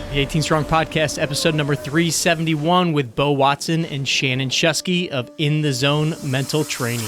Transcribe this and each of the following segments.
The 18 Strong Podcast, episode number 371 with Bo Watson and Shannon Shuskeey of In the Zone Mental Training.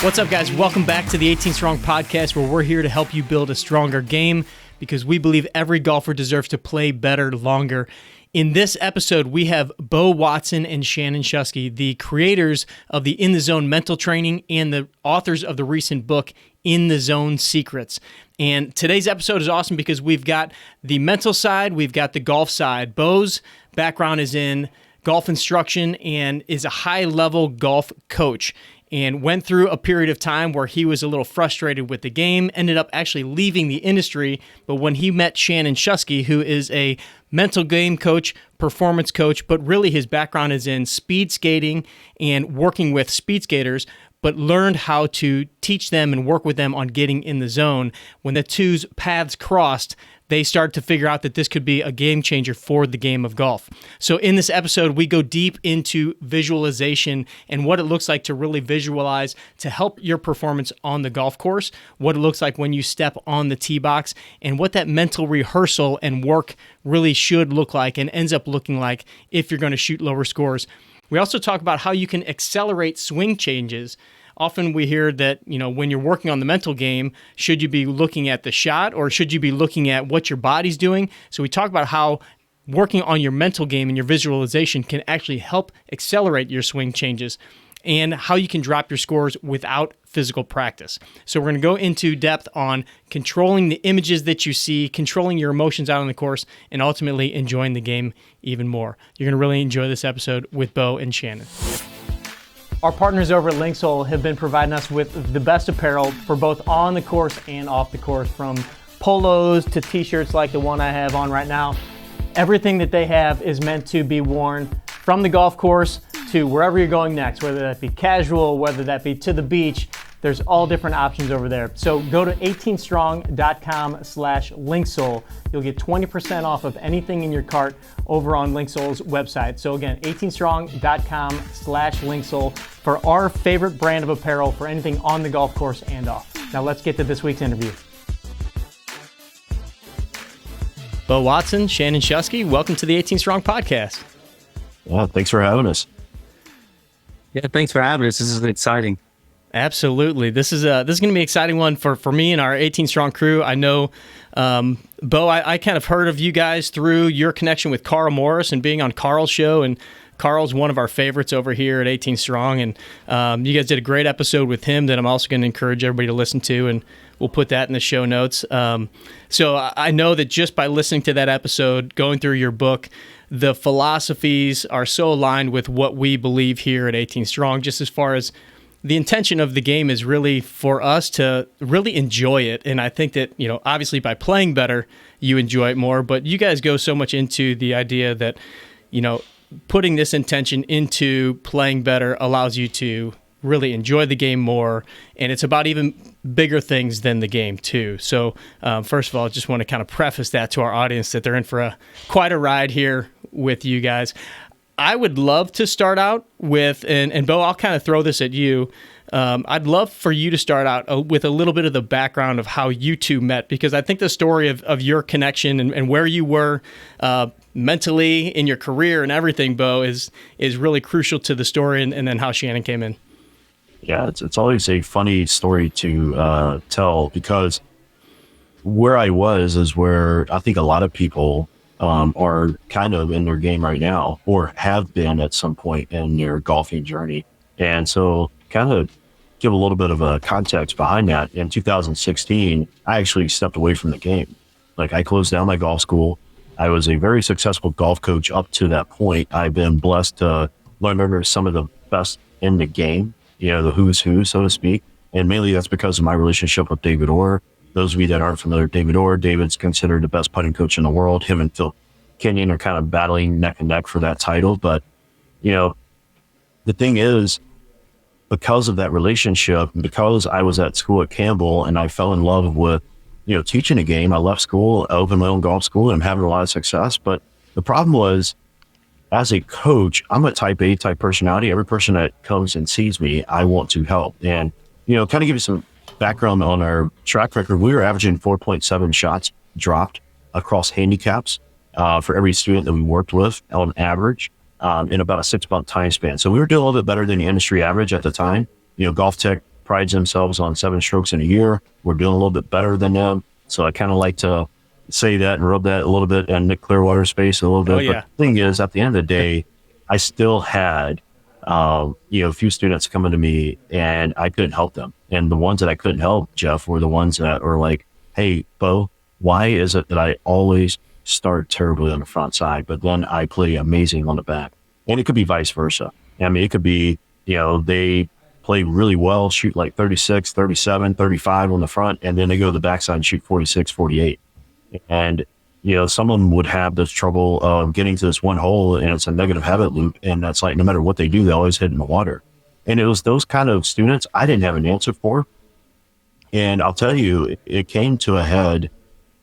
What's up, guys? Welcome back to the 18 Strong Podcast, where we're here to help you build a stronger game, because we believe every golfer deserves to play better longer. In this episode, we have Bo Watson and Shannon Shuskeey, the creators of the In the Zone Mental Training and the authors of the recent book, In the Zone Secrets. And today's episode is awesome because we've got the mental side, we've got the golf side. Bo's background is in golf instruction and is a high-level golf coach, and went through a period of time where he was a little frustrated with the game, ended up actually leaving the industry. But when he met Shannon Shuskeey, who is a mental game coach, performance coach, but really his background is in speed skating and working with speed skaters, but learned how to teach them and work with them on getting in the zone. When the two's paths crossed, they started to figure out that this could be a game changer for the game of golf. So in this episode, we go deep into visualization and what it looks like to really visualize to help your performance on the golf course, what it looks like when you step on the tee box, and what that mental rehearsal and work really should look like and ends up looking like if you're going to shoot lower scores. We also talk about how you can accelerate swing changes. Often we hear that, when you're working on the mental game, should you be looking at the shot or should you be looking at what your body's doing? So we talk about how working on your mental game and your visualization can actually help accelerate your swing changes and how you can drop your scores without physical practice. So we're going to go into depth on controlling the images that you see, controlling your emotions out on the course, and ultimately enjoying the game even more. You're going to really enjoy this episode with Bo and Shannon. Our partners over at Linksole have been providing us with the best apparel for both on the course and off the course, from polos to t-shirts like the one I have on right now. Everything that they have is meant to be worn from the golf course to wherever you're going next, whether that be casual, whether that be to the beach. There's all different options over there. So go to 18strong.com/Linksole. You'll get 20% off of anything in your cart over on Linksole's website. So again, 18strong.com/Linksole for our favorite brand of apparel for anything on the golf course and off. Now let's get to this week's interview. Bo Watson, Shannon Shuskeey, welcome to the 18 Strong Podcast. Well, thanks for having us. Yeah, thanks for having us. This is exciting. Absolutely. This is going to be an exciting one for me and our 18 Strong crew. I know, Bo, I kind of heard of you guys through your connection with Carl Morris and being on Carl's show, and Carl's one of our favorites over here at 18 Strong, and you guys did a great episode with him that I'm also going to encourage everybody to listen to, and we'll put that in the show notes. So I know that just by listening to that episode, going through your book, the philosophies are so aligned with what we believe here at 18 Strong, just as far as the intention of the game is really for us to really enjoy it. And I think that, obviously by playing better, you enjoy it more, but you guys go so much into the idea that, putting this intention into playing better allows you to really enjoy the game more. And it's about even bigger things than the game too. So first of all, I just want to kind of preface that to our audience that they're in for quite a ride here with you guys. I would love to start out with, and Bo, I'll kind of throw this at you. I'd love for you to start out with a little bit of the background of how you two met, because I think the story of your connection and where you were mentally in your career and everything, Bo, is really crucial to the story, and then how Shannon came in. Yeah, it's always a funny story to tell, because where I was is where I think a lot of people are kind of in their game right now, or have been at some point in their golfing journey. And so kind of give a little bit of a context behind that. In 2016, I actually stepped away from the game. Like, I closed down my golf school. I was a very successful golf coach up to that point. I've been blessed to learn under some of the best in the game, the who's who, so to speak. And mainly that's because of my relationship with David Orr. Those of you that aren't familiar with David Orr, David's considered the best putting coach in the world. Him and Phil Kenyon are kind of battling neck and neck for that title. But, the thing is, because of that relationship, because I was at school at Campbell and I fell in love with teaching a game. I left school, I opened my own golf school, and I'm having a lot of success. But the problem was, as a coach, I'm a type A type personality. Every person that comes and sees me, I want to help. And, kind of give you some background on our track record. We were averaging 4.7 shots dropped across handicaps for every student that we worked with on average in about a 6-month time span. So we were doing a little bit better than the industry average at the time. Golf Tech prides themselves on 7 strokes in a year. We're doing a little bit better than them. So I kind of like to say that and rub that a little bit in Nick Clearwater's face a little bit. Oh, yeah. But the thing is, at the end of the day, I still had, a few students coming to me and I couldn't help them. And the ones that I couldn't help, Jeff, were the ones that were like, hey, Bo, why is it that I always start terribly on the front side, but then I play amazing on the back? And it could be vice versa. I mean, it could be, they play really well, shoot like 36, 37, 35 on the front, and then they go to the backside and shoot 46, 48. And, some of them would have this trouble of getting to this one hole, and it's a negative habit loop. And that's like, no matter what they do, they always hit in the water. And it was those kind of students I didn't have an answer for. And I'll tell you, it came to a head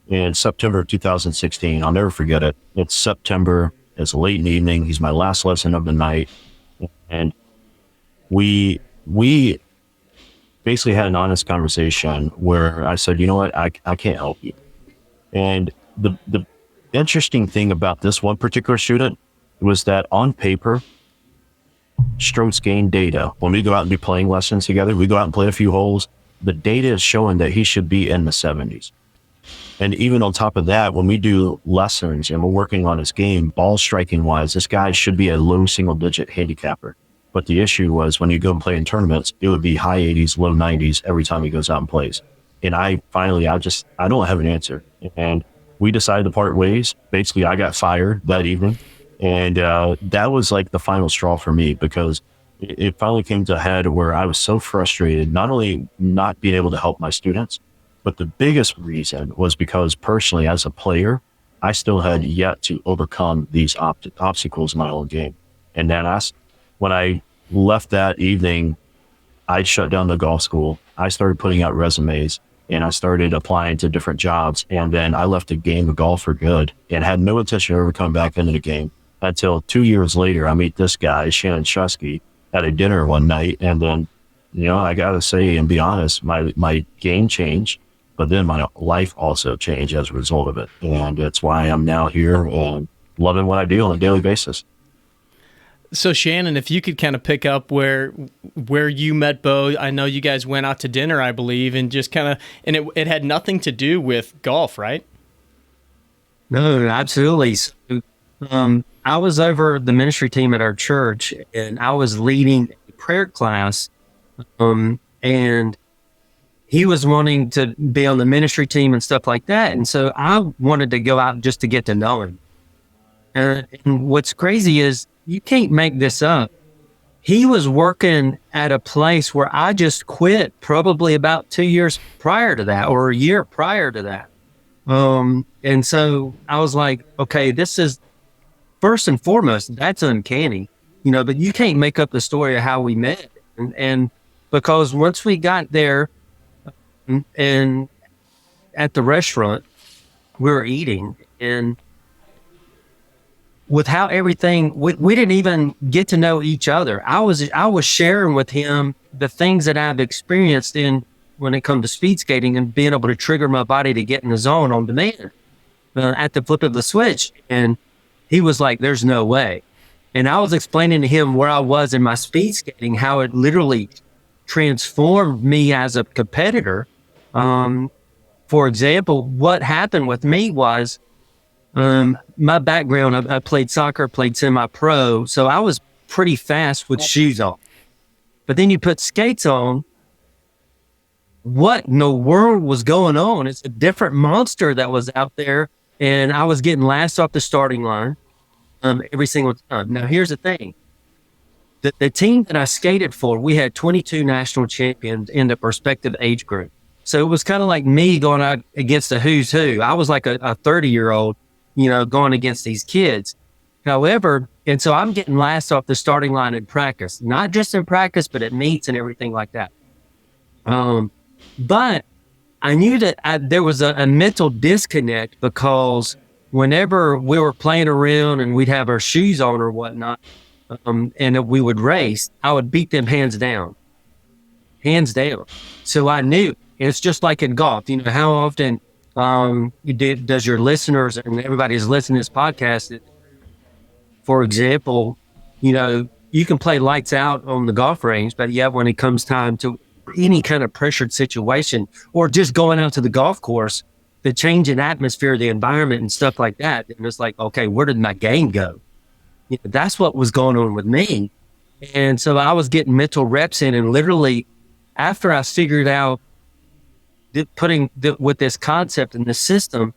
in September of 2016. I'll never forget it. It's September. It's late in the evening. He's my last lesson of the night. And we basically had an honest conversation where I said, you know what, I can't help you. And the interesting thing about this one particular student was that on paper, strokes gain data. When we go out and do playing lessons together, we go out and play a few holes. The data is showing that he should be in the 70s. And even on top of that, when we do lessons and we're working on his game, ball striking wise, this guy should be a low single digit handicapper. But the issue was when you go and play in tournaments, it would be high 80s, low 90s every time he goes out and plays. And I don't have an answer. And we decided to part ways. Basically, I got fired that evening. And that was like the final straw for me, because it finally came to a head where I was so frustrated, not only not being able to help my students, but the biggest reason was because personally, as a player, I still had yet to overcome these obstacles in my own game. And then when I left that evening, I shut down the golf school. I started putting out resumes and I started applying to different jobs. And then I left the game of golf for good and had no intention of ever coming back into the game until 2 years later. I meet this guy, Shannon Shuskeey, at a dinner one night. And then, I got to say and be honest, my game changed, but then my life also changed as a result of it. And that's why I'm now here and loving what I do on a daily basis. So Shannon, if you could kind of pick up where you met Bo, I know you guys went out to dinner, I believe, and just kind of, and it had nothing to do with golf, right? No, absolutely. So, I was over the ministry team at our church, and I was leading a prayer class, and he was wanting to be on the ministry team and stuff like that. And so I wanted to go out just to get to know him. And what's crazy is you can't make this up. He was working at a place where I just quit probably about 2 years prior to that, or a year prior to that. And so I was like, okay, this is first and foremost, that's uncanny, but you can't make up the story of how we met. And because once we got there and at the restaurant, we were eating, and with how everything, we didn't even get to know each other. I was sharing with him the things that I've experienced when it comes to speed skating and being able to trigger my body to get in the zone on demand at the flip of the switch. And he was like, there's no way. And I was explaining to him where I was in my speed skating, how it literally transformed me as a competitor. For example, what happened with me was, my background, I played soccer, played semi-pro, so I was pretty fast with shoes on. But then you put skates on, what in the world was going on? It's a different monster that was out there, and I was getting last off the starting line every single time. Now, here's the thing. The team that I skated for, we had 22 national champions in the respective age group. So it was kind of like me going out against a who's who. I was like a 30-year-old, going against these kids. However, and so I'm getting last off the starting line in practice, not just in practice, but at meets and everything like that. But I knew that there was a mental disconnect, because whenever we were playing around and we'd have our shoes on or whatnot, and we would race, I would beat them hands down. Hands down. So I knew. It's just like in golf. You know, how often does your listeners and everybody who's listening to this podcast, for example, you know, you can play lights out on the golf range, but yeah, when it comes time to any kind of pressured situation or just going out to the golf course, the change in atmosphere, the environment and stuff like that, and it's like, okay, where did my game go? You know, that's what was going on with me. And so I was getting mental reps in, and literally after I figured out with this concept and the system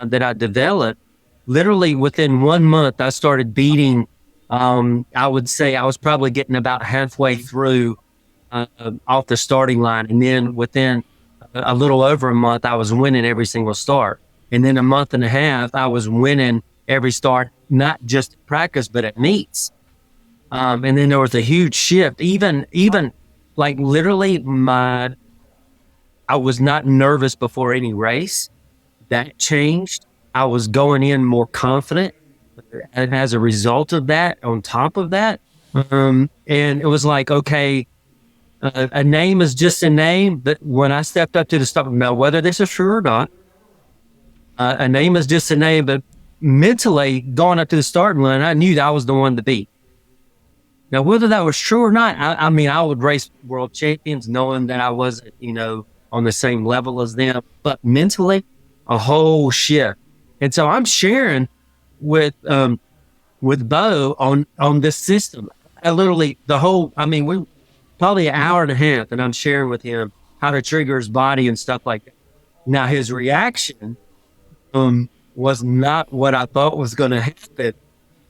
that I developed, literally within 1 month, I started beating, I would say I was probably getting about halfway through off the starting line. And then within a little over a month, I was winning every single start. And then a month and a half, I was winning every start, not just at practice, but at meets. And then there was a huge shift, even like literally I was not nervous before any race. That changed. I was going in more confident. And as a result of that, on top of that, and it was like, okay, a name is just a name. But when I stepped up to the start, now whether this is true or not, a name is just a name. But mentally, going up to the starting line, I knew that I was the one to beat. Now, whether that was true or not, I mean, I would race world champions knowing that I wasn't, you know, on the same level as them, but mentally, a whole shift. And so I'm sharing with Bo on this system. I literally, we probably an hour and a half, and I'm sharing with him how to trigger his body and stuff like that. Now, his reaction was not what I thought was going to happen.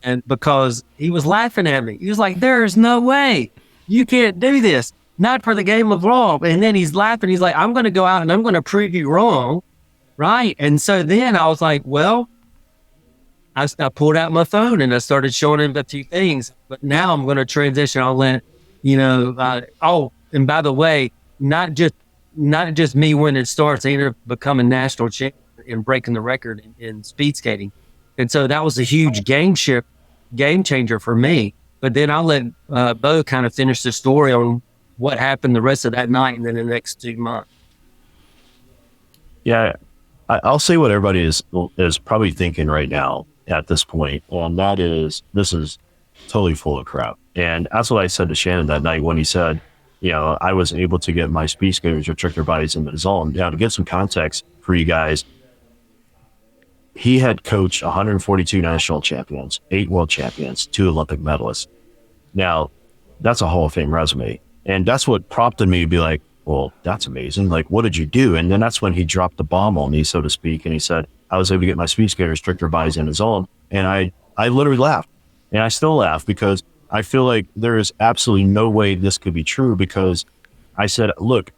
And because he was laughing at me, he was like, "There's no way you can't do this. Not for the game of golf." And then he's laughing. He's like, "I'm going to go out and I'm going to prove you wrong." Right. And so then I was like, well, I pulled out my phone and I started showing him a few things. But now I'm going to transition. I'll let, you know, and by the way, not just me winning starts, I ended up becoming national champion and breaking the record in speed skating. And so that was a huge game changer for me. But then I'll let Bo kind of finish the story on what happened the rest of that night and then the next 2 months. Yeah, I'll say what everybody is probably thinking right now at this point, and that is, this is totally full of crap. And that's what I said to Shannon that night when he said, you know, I was able to get my speed skaters or trick their bodies into the zone. Now, to get some context for you guys, he had coached 142 national champions, 8 world champions, 2 Olympic medalists. Now, that's a Hall of Fame resume. And that's what prompted me to be like, well, that's amazing. Like, what did you do? And then that's when he dropped the bomb on me, so to speak. And he said, I was able to get my speed skaters, trick their bodies in the zone. And I literally laughed. And I still laugh because I feel like there is absolutely no way this could be true, because I said, look,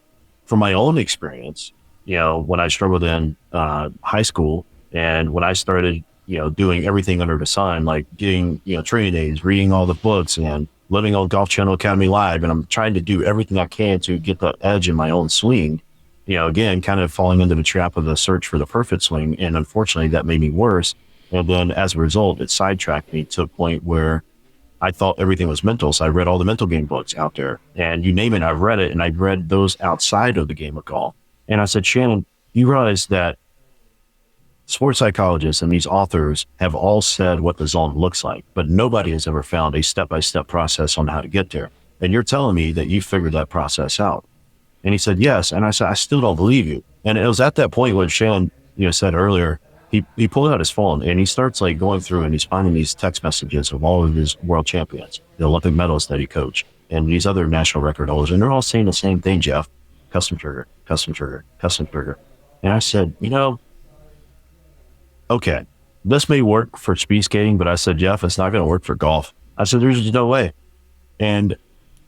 from my own experience, you know, when I struggled in high school, and when I started, you know, doing everything under the sun, like getting, you know, training days, reading all the books and living on Golf Channel Academy Live, and I'm trying to do everything I can to get the edge in my own swing, you know, again, kind of falling into the trap of the search for the perfect swing. And unfortunately, that made me worse. And then as a result, it sidetracked me to a point where I thought everything was mental. So I read all the mental game books out there, and you name it, I've read it. And I read those outside of the game of golf. And I said, Shannon, you realize that sports psychologists and these authors have all said what the zone looks like, but nobody has ever found a step-by-step process on how to get there. And you're telling me that you figured that process out. And he said, yes. And I said, I still don't believe you. And it was at that point when Shannon, you know, said earlier, he pulled out his phone and he starts like going through and he's finding these text messages of all of his world champions, the Olympic medalists that he coached, and these other national record holders. And they're all saying the same thing, Jeff, custom trigger, custom trigger, custom trigger. And I said, you know, okay, this may work for speed skating, but I said, Jeff, it's not going to work for golf. I said, there's no way. And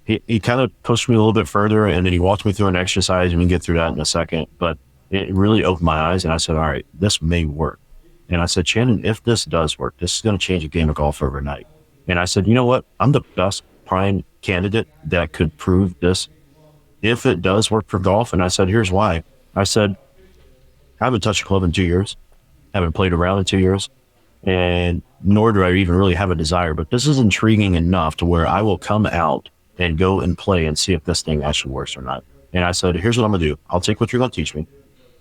he kind of pushed me a little bit further, and then he walked me through an exercise, and we can get through that in a second. But it really opened my eyes, and I said, all right, this may work. And I said, Shannon, if this does work, this is going to change a game of golf overnight. And I said, you know what? I'm the best prime candidate that could prove this if it does work for golf. And I said, here's why. I said, I haven't touched a club in 2 years, haven't played around in 2 years, and nor do I even really have a desire. But this is intriguing enough to where I will come out and go and play and see if this thing actually works or not. And I said, here's what I'm going to do. I'll take what you're going to teach me.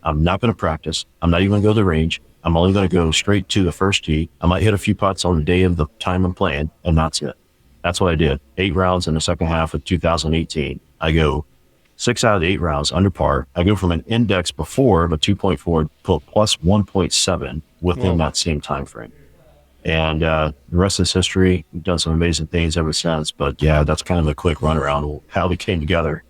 I'm not going to practice. I'm not even going to go to the range. I'm only going to go straight to the first tee. I might hit a few putts on the day of the time I'm playing, and that's it. That's what I did. 8 rounds in the second half of 2018. I go 6 out of the 8 rounds under par. I go from an index before of a 2.4 to plus 1.7 within that same time frame. And the rest is history. We've done some amazing things ever since. But yeah, that's kind of a quick runaround of how we came together.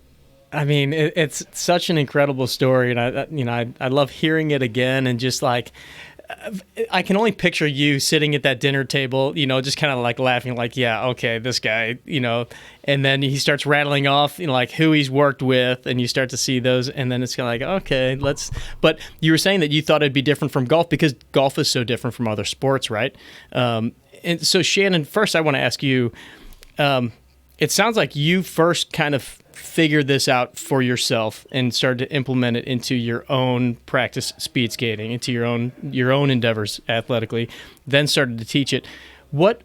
I mean, it's such an incredible story, and I love hearing it again, and just like, I can only picture you sitting at that dinner table, just kind of like laughing, like, yeah, okay, this guy, and then he starts rattling off, like who he's worked with, and you start to see those, and then it's kind of like, okay, but you were saying that you thought it'd be different from golf because golf is so different from other sports, right? And so Shannon, first I want to ask you, it sounds like you first kind of figured this out for yourself and started to implement it into your own practice speed skating, into your own endeavors athletically, then started to teach it. What,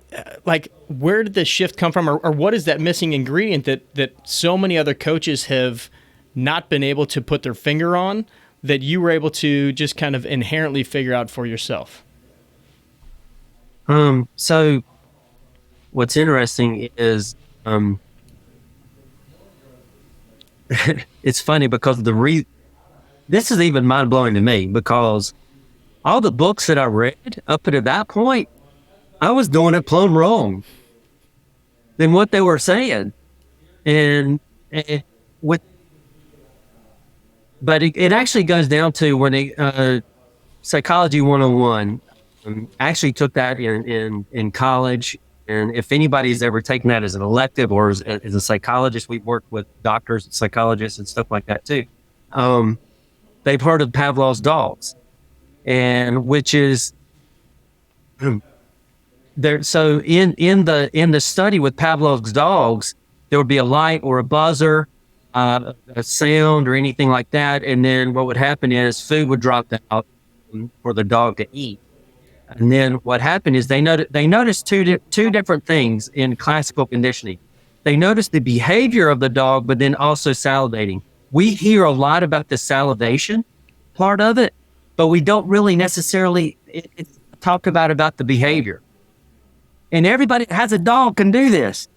where did the shift come from, or what is that missing ingredient that so many other coaches have not been able to put their finger on that you were able to just kind of inherently figure out for yourself? So what's interesting is, it's funny because this is even mind blowing to me because all the books that I read up to that point, I was doing it plumb wrong than what they were saying. But it actually goes down to when Psychology 101, I actually took that in college. And if anybody's ever taken that as an elective or as a psychologist, we've worked with doctors, psychologists, and stuff like that too. They've heard of Pavlov's dogs, and which is there. So in the study with Pavlov's dogs, there would be a light or a buzzer, a sound or anything like that, and then what would happen is food would drop out for the dog to eat. And then what happened is they noticed two different things in classical conditioning. They noticed the behavior of the dog, but then also salivating. We hear a lot about the salivation part of it, but we don't really necessarily talk about the behavior. And everybody that has a dog can do this.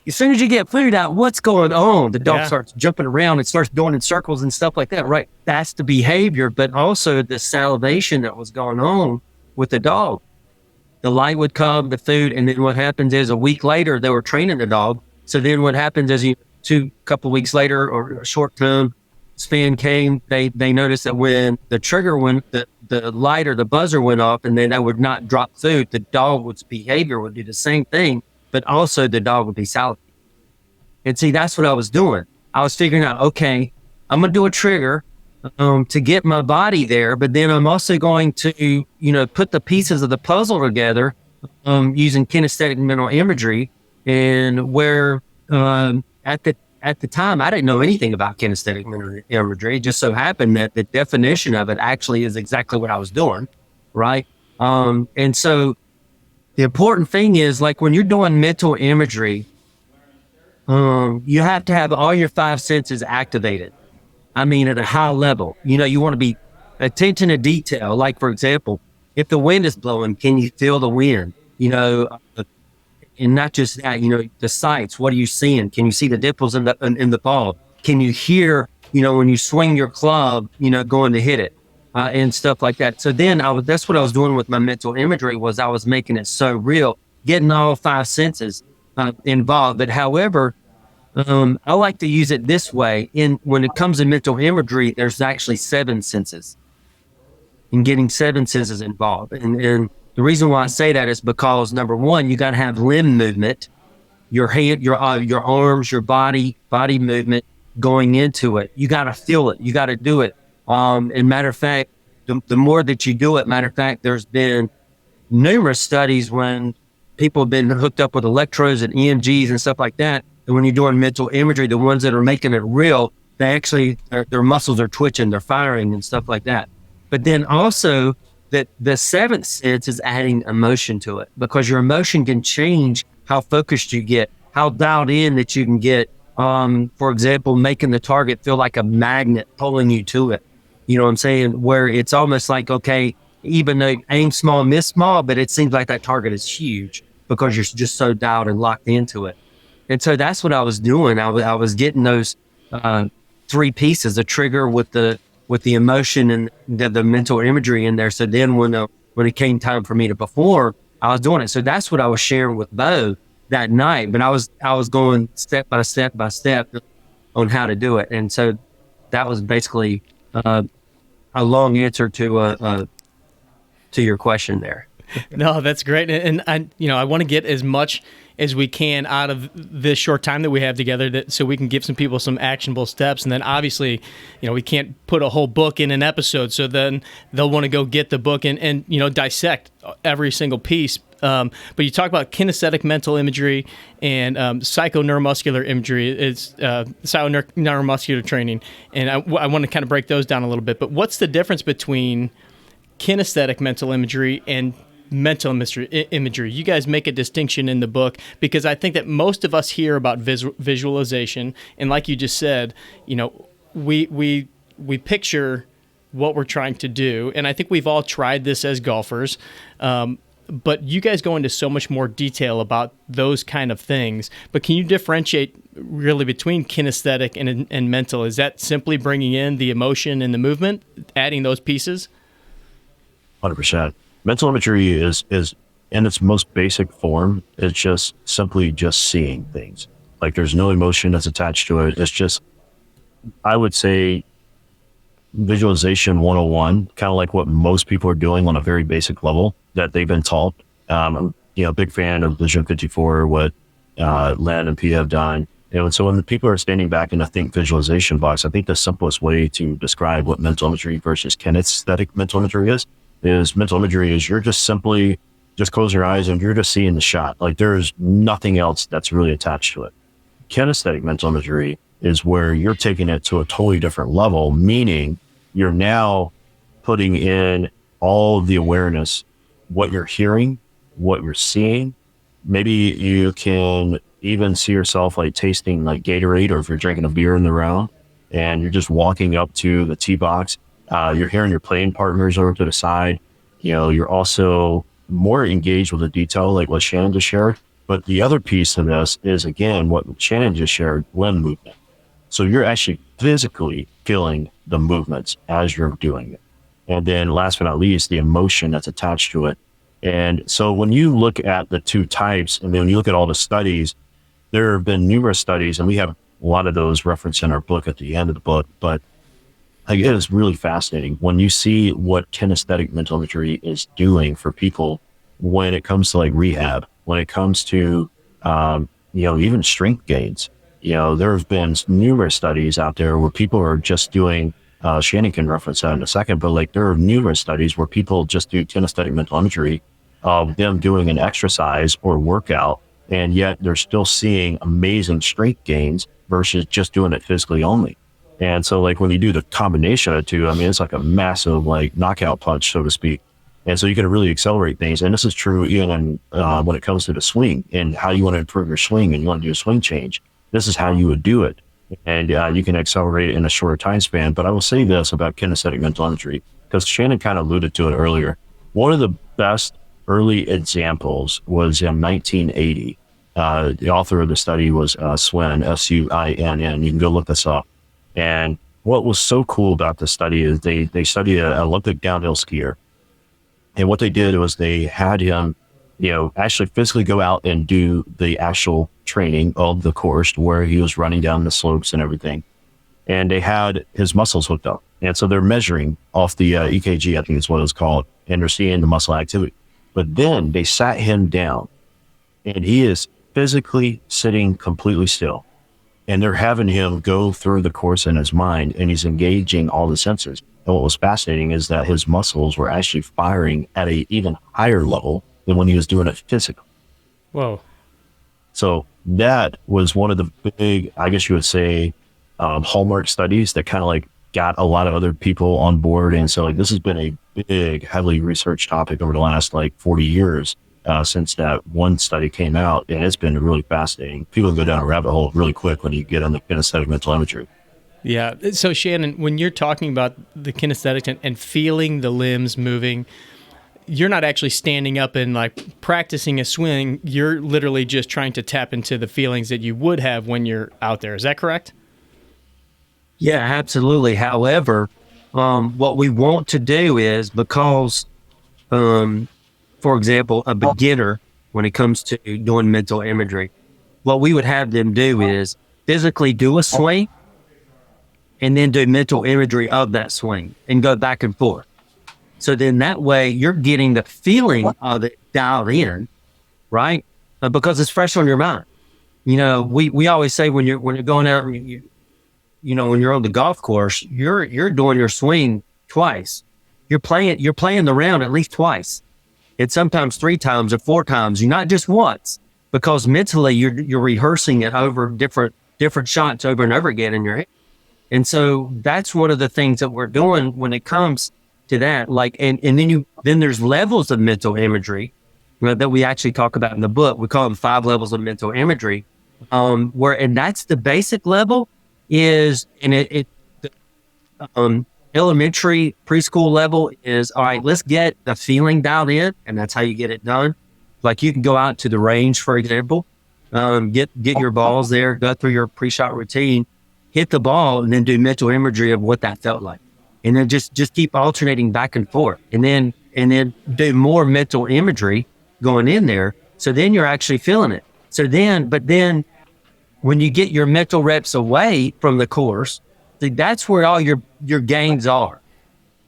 As soon as you get food out, what's going on? The dog starts jumping around and starts going in circles and stuff like that, right? That's the behavior, but also the salivation that was going on with the dog. The light would come, the food, and then what happens is a week later, they were training the dog. So then what happens is couple weeks later or a short term span came, they noticed that when the trigger went, the light or the buzzer went off and then they would not drop food, the dog's behavior would do the same thing, but also the dog would be salivating. And see, that's what I was doing. I was figuring out, okay, I'm going to do a trigger to get my body there, but then I'm also going to, put the pieces of the puzzle together using kinesthetic mental imagery. And where at the time I didn't know anything about kinesthetic mental imagery. It just so happened that the definition of it actually is exactly what I was doing, right? And so the important thing is, like when you're doing mental imagery, you have to have all your 5 senses activated. I mean, at a high level, you want to be attention to detail. Like, for example, if the wind is blowing, can you feel the wind? And not just that, the sights, what are you seeing? Can you see the dimples in the ball? Can you hear, when you swing your club, going to hit it, and stuff like that. So then that's what I was doing with my mental imagery was I was making it so real, getting all 5 senses involved. But however, I like to use it this way. When it comes to mental imagery, there's actually 7 senses, and getting 7 senses involved. And the reason why I say that is because number one, you got to have limb movement, your hand, your arms, your body movement going into it. You got to feel it. You got to do it. And matter of fact, the more that you do it, matter of fact, there's been numerous studies when people have been hooked up with electrodes and EMGs and stuff like that. And when you're doing mental imagery, the ones that are making it real, they actually, their muscles are twitching, they're firing and stuff like that. But then also that the seventh sense is adding emotion to it, because your emotion can change how focused you get, how dialed in that you can get. For example, making the target feel like a magnet pulling you to it. You know what I'm saying? Where it's almost like, okay, even though aim small, miss small, but it seems like that target is huge because you're just so dialed and locked into it. And so that's what I was doing. I was getting those three pieces: the trigger with the emotion and the mental imagery in there. So then when it came time for me to perform, I was doing it. So that's what I was sharing with Bo that night. But I was going step by step on how to do it. And so that was basically a long answer to your question there. No, that's great. And I want to get as much as we can out of this short time that we have together, so we can give some people some actionable steps. And then obviously, we can't put a whole book in an episode, so then they'll want to go get the book and dissect every single piece. But you talk about kinesthetic mental imagery and psychoneuromuscular imagery. It's psychoneuromuscular training. And I want to kind of break those down a little bit. But what's the difference between kinesthetic mental imagery and mental imagery? You guys make a distinction in the book, because I think that most of us hear about visualization, and like you just said, we picture what we're trying to do, and I think we've all tried this as golfers, but you guys go into so much more detail about those kind of things. But can you differentiate really between kinesthetic and mental? Is that simply bringing in the emotion and the movement, adding those pieces? 100%. Mental imagery is in its most basic form, it's just simply just seeing things. Like, there's no emotion that's attached to it. It's just, I would say, visualization 101, kind of like what most people are doing on a very basic level that they've been taught. I'm a big fan of Vision 54, what Len and P have done. And so when the people are standing back in a think visualization box, I think the simplest way to describe what mental imagery versus kinesthetic mental imagery is mental imagery is you're just simply just close your eyes and you're just seeing the shot. Like, there's nothing else that's really attached to it. Kinesthetic mental imagery is where you're taking it to a totally different level, meaning you're now putting in all of the awareness, what you're hearing, what you're seeing. Maybe you can even see yourself like tasting like Gatorade, or if you're drinking a beer in the round and you're just walking up to the tee box. You're hearing your playing partners over to the side. You're also more engaged with the detail, like what Shannon just shared. But the other piece of this is, again, what Shannon just shared, limb movement. So you're actually physically feeling the movements as you're doing it. And then last but not least, the emotion that's attached to it. And so when you look at the two types, and then when you look at all the studies, there have been numerous studies, and we have a lot of those referenced in our book at the end of the book. But it is really fascinating when you see what kinesthetic mental imagery is doing for people when it comes to like rehab, when it comes to, even strength gains. There have been numerous studies out there where people are just doing, Shannon can reference that in a second, but like there are numerous studies where people just do kinesthetic mental imagery of them doing an exercise or workout, and yet they're still seeing amazing strength gains versus just doing it physically only. And so like when you do the combination of the two, it's like a massive like knockout punch, so to speak. And so you can really accelerate things. And this is true even when it comes to the swing and how you want to improve your swing and you want to do a swing change. This is how you would do it. And you can accelerate it in a shorter time span. But I will say this about kinesthetic mental imagery, because Shannon kind of alluded to it earlier. One of the best early examples was in 1980. The author of the study was Swinn, S-U-I-N-N. You can go look this up. And what was so cool about this study is they studied an Olympic downhill skier. And what they did was they had him, actually physically go out and do the actual training of the course where he was running down the slopes and everything. And they had his muscles hooked up. And so they're measuring off the EKG, I think is what it was called, and they're seeing the muscle activity. But then they sat him down and he is physically sitting completely still. And they're having him go through the course in his mind, and he's engaging all the sensors. And what was fascinating is that his muscles were actually firing at an even higher level than when he was doing it physically. Whoa. So that was one of the big, I guess you would say, hallmark studies that kind of like got a lot of other people on board. And so like, this has been a big, heavily researched topic over the last like 40 years since that one study came out. And it's been really fascinating. People go down a rabbit hole really quick when you get on the kinesthetic mental imagery. Yeah. So Shannon, when you're talking about the kinesthetic and feeling the limbs moving, you're not actually standing up and like practicing a swing. You're literally just trying to tap into the feelings that you would have when you're out there. Is that correct? Yeah, absolutely. However, what we want to do is because, for example, a beginner, when it comes to doing mental imagery, what we would have them do is physically do a swing and then do mental imagery of that swing and go back and forth. So then that way you're getting the feeling of it dialed in, right? Because it's fresh on your mind. You know, we always say when you're going out, you know, when you're on the golf course, you're doing your swing twice. You're playing the round at least twice. It's sometimes 3 times or 4 times. You're not just once, because mentally you're rehearsing it over different shots over and over again in your head. And so that's one of the things that we're doing when it comes to that. Like, and then there's levels of mental imagery that we actually talk about in the book. We call them 5 levels of mental imagery. And that's the basic level is, and elementary preschool level is, all right, let's get the feeling dialed in. And that's how you get it done. Like you can go out to the range, for example, get your balls there, go through your pre-shot routine, hit the ball, and then do mental imagery of what that felt like. And then just keep alternating back and forth, and then do more mental imagery going in there. So then you're actually feeling it. But then when you get your mental reps away from the course, see, that's where all your gains are.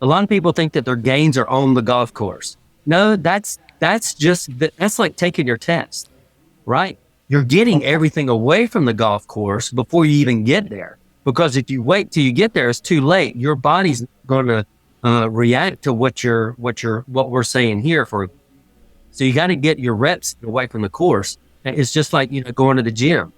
A lot of people think that their gains are on the golf course. No, that's like taking your test, right? You're getting everything away from the golf course before you even get there. Because if you wait till you get there, it's too late. Your body's going to react to what we're saying here. So you got to get your reps away from the course. It's just like, you know, going to the gym.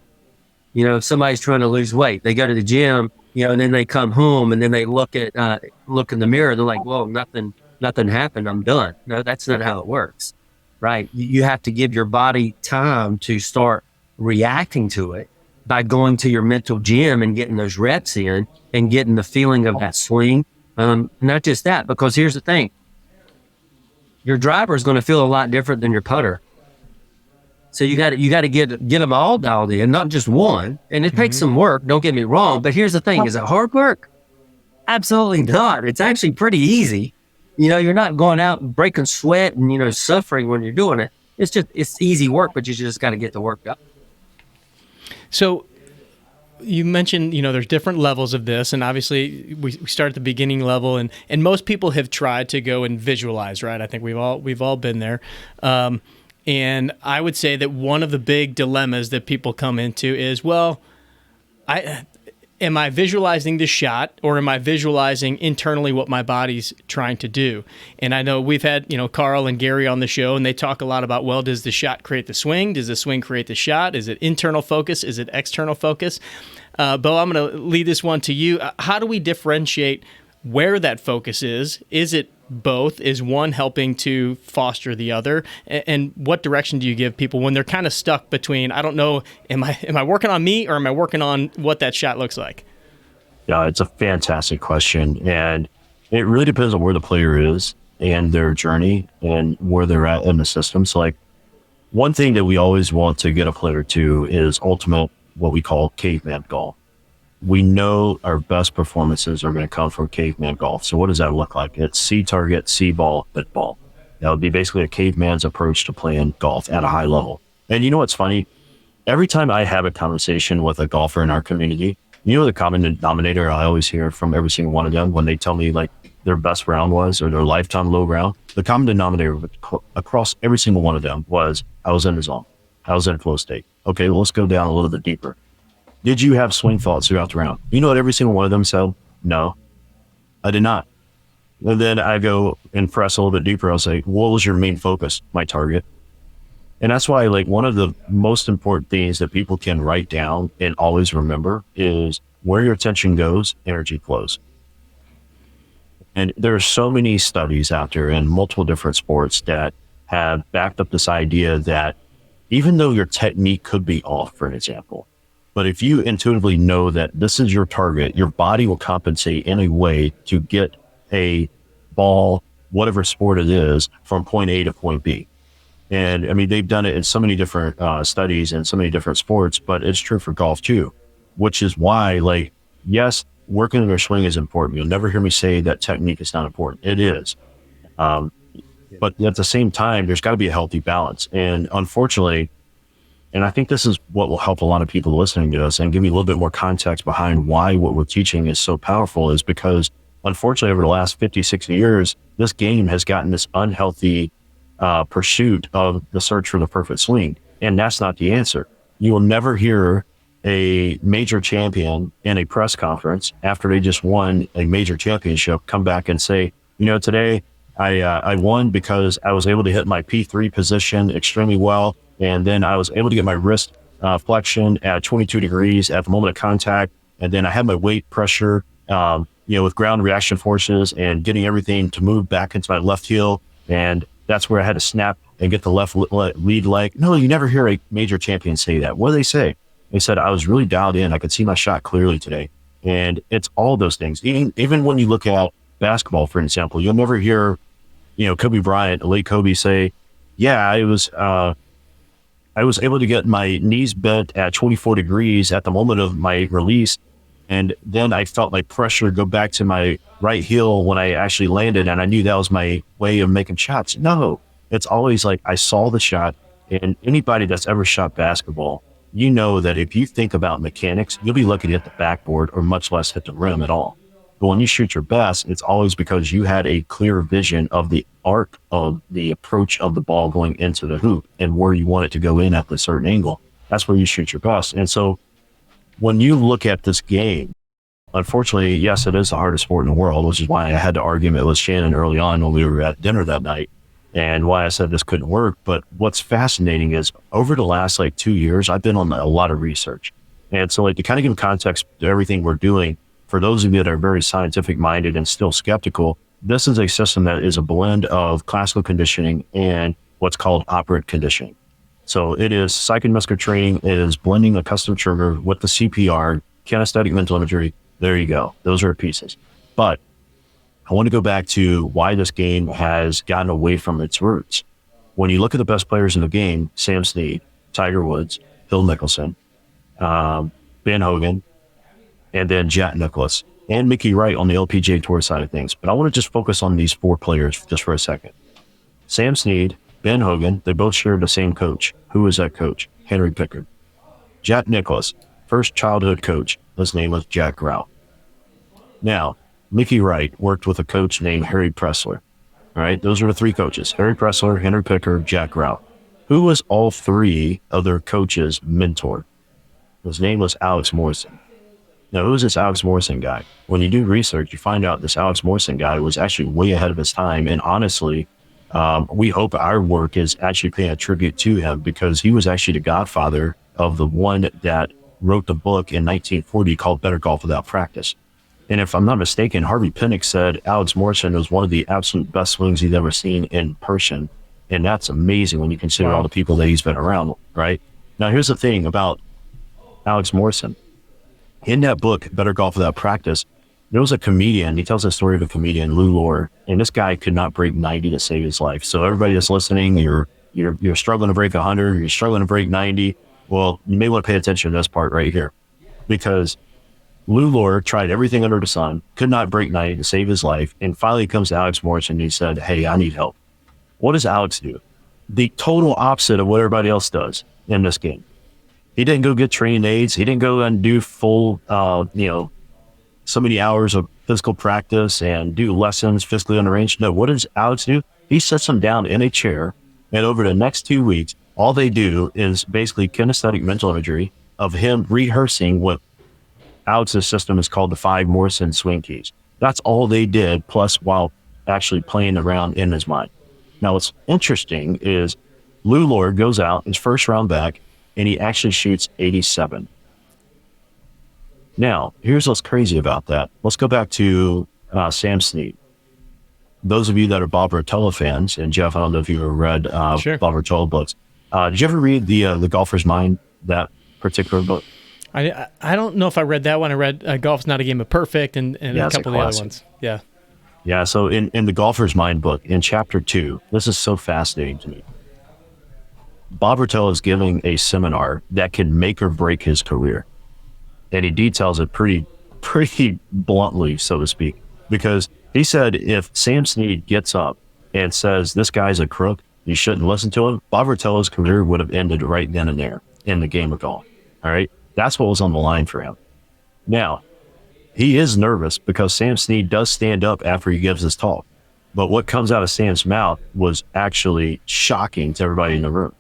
You know, if somebody's trying to lose weight, they go to the gym, you know, and then they come home and then they look in the mirror. They're like, whoa, nothing happened. I'm done. No, that's not how it works, right? You have to give your body time to start reacting to it by going to your mental gym and getting those reps in and getting the feeling of that swing. Not just that, because here's the thing. Your driver is going to feel a lot different than your putter. So you got to get them all dialed in, not just one. And it takes some work, don't get me wrong. But here's the thing. Is it hard work? Absolutely not. It's actually pretty easy. You know, you're not going out and breaking sweat and, you know, suffering when you're doing it. It's easy work, but you just got to get the work done. So you mentioned, you know, there's different levels of this, and obviously we start at the beginning level, and most people have tried to go and visualize, right? I think we've all been there. And I would say that one of the big dilemmas that people come into is, well, am I visualizing the shot, or am I visualizing internally what my body's trying to do? And I know we've had, you know, Carl and Gary on the show, and they talk a lot about, well, does the shot create the swing? Does the swing create the shot? Is it internal focus? Is it external focus? Bo, I'm going to lead this one to you. How do we differentiate where that focus is? Is it both? Is one helping to foster the other? And what direction do you give people when they're kind of stuck between, I don't know, am I working on me, or am I working on what that shot looks like? Yeah, it's a fantastic question. And it really depends on where the player is and their journey and where they're at in the system. So like one thing that we always want to get a player to is ultimate, what we call caveman golf. We know our best performances are going to come from caveman golf. So what does that look like? It's see target, see ball, hit ball. That would be basically a caveman's approach to playing golf at a high level. And you know what's funny? Every time I have a conversation with a golfer in our community, you know the common denominator I always hear from every single one of them when they tell me like their best round was, or their lifetime low round? The common denominator across every single one of them was, I was in the zone. I was in flow state. Okay, well, let's go down a little bit deeper. Did you have swing thoughts throughout the round? You know what every single one of them said? No, I did not. And then I go and press a little bit deeper. I'll say, what was your main focus? My target. And that's why, like, one of the most important things that people can write down and always remember is where your attention goes, energy flows. And there are so many studies out there in multiple different sports that have backed up this idea that even though your technique could be off, for an example, but if you intuitively know that this is your target, your body will compensate in a way to get a ball, whatever sport it is, from point A to point B. And I mean, they've done it in so many different studies and so many different sports, but it's true for golf too, which is why, like, yes, working on your swing is important. You'll never hear me say that technique is not important. It is. But at the same time, there's got to be a healthy balance. And unfortunately, and I think this is what will help a lot of people listening to us and give me a little bit more context behind why what we're teaching is so powerful, is because unfortunately, over the last 50, 60 years, this game has gotten this unhealthy pursuit of the search for the perfect swing. And that's not the answer. You will never hear a major champion in a press conference after they just won a major championship come back and say, you know, today I won because I was able to hit my P3 position extremely well. And then I was able to get my wrist flexion at 22 degrees at the moment of contact. And then I had my weight pressure, with ground reaction forces and getting everything to move back into my left heel. And that's where I had to snap and get the left lead leg. No, you never hear a major champion say that. What do they say? They said, I was really dialed in. I could see my shot clearly today. And it's all those things. Even when you look at basketball, for example, you'll never hear, Kobe Bryant, late Kobe, say, yeah, I was able to get my knees bent at 24 degrees at the moment of my release. And then I felt my pressure go back to my right heel when I actually landed. And I knew that was my way of making shots. No, it's always like I saw the shot. And anybody that's ever shot basketball, you know that if you think about mechanics, you'll be lucky to hit the backboard or much less hit the rim at all. But when you shoot your best, it's always because you had a clear vision of the arc of the approach of the ball going into the hoop and where you want it to go in at a certain angle. That's where you shoot your best. And so when you look at this game, unfortunately, yes, it is the hardest sport in the world, which is why I had the argument with Shannon early on when we were at dinner that night and why I said this couldn't work. But what's fascinating is over the last 2 years, I've been on a lot of research. And so to kind of give context to everything we're doing, for those of you that are very scientific minded and still skeptical, this is a system that is a blend of classical conditioning and what's called operant conditioning. So it is psychomuscular training. It is blending a custom trigger with the CPR, kinesthetic mental imagery. There you go. Those are pieces. But I want to go back to why this game has gotten away from its roots. When you look at the best players in the game, Sam Snead, Tiger Woods, Phil Mickelson, Ben Hogan, and then Jack Nicklaus, and Mickey Wright on the LPGA Tour side of things. But I want to just focus on these four players just for a second. Sam Snead, Ben Hogan, they both shared the same coach. Who was that coach? Henry Pickard. Jack Nicklaus, first childhood coach. His name was Jack Grout. Now, Mickey Wright worked with a coach named Harry Pressler. All right, those are the three coaches: Harry Pressler, Henry Pickard, Jack Grout. Who was all three of their coaches' mentor? His name was Alex Morrison. Now, who is this Alex Morrison guy? When you do research, you find out this Alex Morrison guy was actually way ahead of his time. And honestly, we hope our work is actually paying a tribute to him, because he was actually the godfather of the one that wrote the book in 1940 called Better Golf Without Practice. And if I'm not mistaken, Harvey Pinnock said Alex Morrison was one of the absolute best swings he'd ever seen in person. And that's amazing when you consider all the people that he's been around, right? Now, here's the thing about Alex Morrison. In that book, Better Golf Without Practice, there was a comedian. He tells the story of a comedian, Lou Lore, and this guy could not break 90 to save his life. So everybody that's listening, you're struggling to break 100, you're struggling to break 90. Well, you may want to pay attention to this part right here, because Lou Lore tried everything under the sun, could not break 90 to save his life, and finally comes to Alex Morrison and he said, hey, I need help. What does Alex do? The total opposite of what everybody else does in this game. He didn't go get training aids. He didn't go and do full, so many hours of physical practice and do lessons physically on the range. No, what does Alex do? He sets them down in a chair, and over the next 2 weeks, all they do is basically kinesthetic mental imagery of him rehearsing what Alex's system is called the 5 Morrison swing keys. That's all they did, plus while actually playing around in his mind. Now, what's interesting is Lou Lore goes out his first round back, and he actually shoots 87. Now, here's what's crazy about that. Let's go back to Sam Snead. those of you that are Bob Rotella fans, and Jeff, I don't know if you ever read Sure. Bob Rotella books. Did you ever read the Golfer's Mind, that particular book? I don't know if I read that one. I read Golf's Not a Game of Perfect and Yeah, a it's a couple of the other classic. ones. Yeah. Yeah, so in the Golfer's Mind book, in chapter 2, this is so fascinating to me. Bob Rotella is giving a seminar that can make or break his career. And he details it pretty bluntly, so to speak. Because he said if Sam Snead gets up and says, this guy's a crook, you shouldn't listen to him, Bob Rotella's career would have ended right then and there in the game of golf. All right? That's what was on the line for him. Now, he is nervous because Sam Snead does stand up after he gives his talk. But what comes out of Sam's mouth was actually shocking to everybody in the room.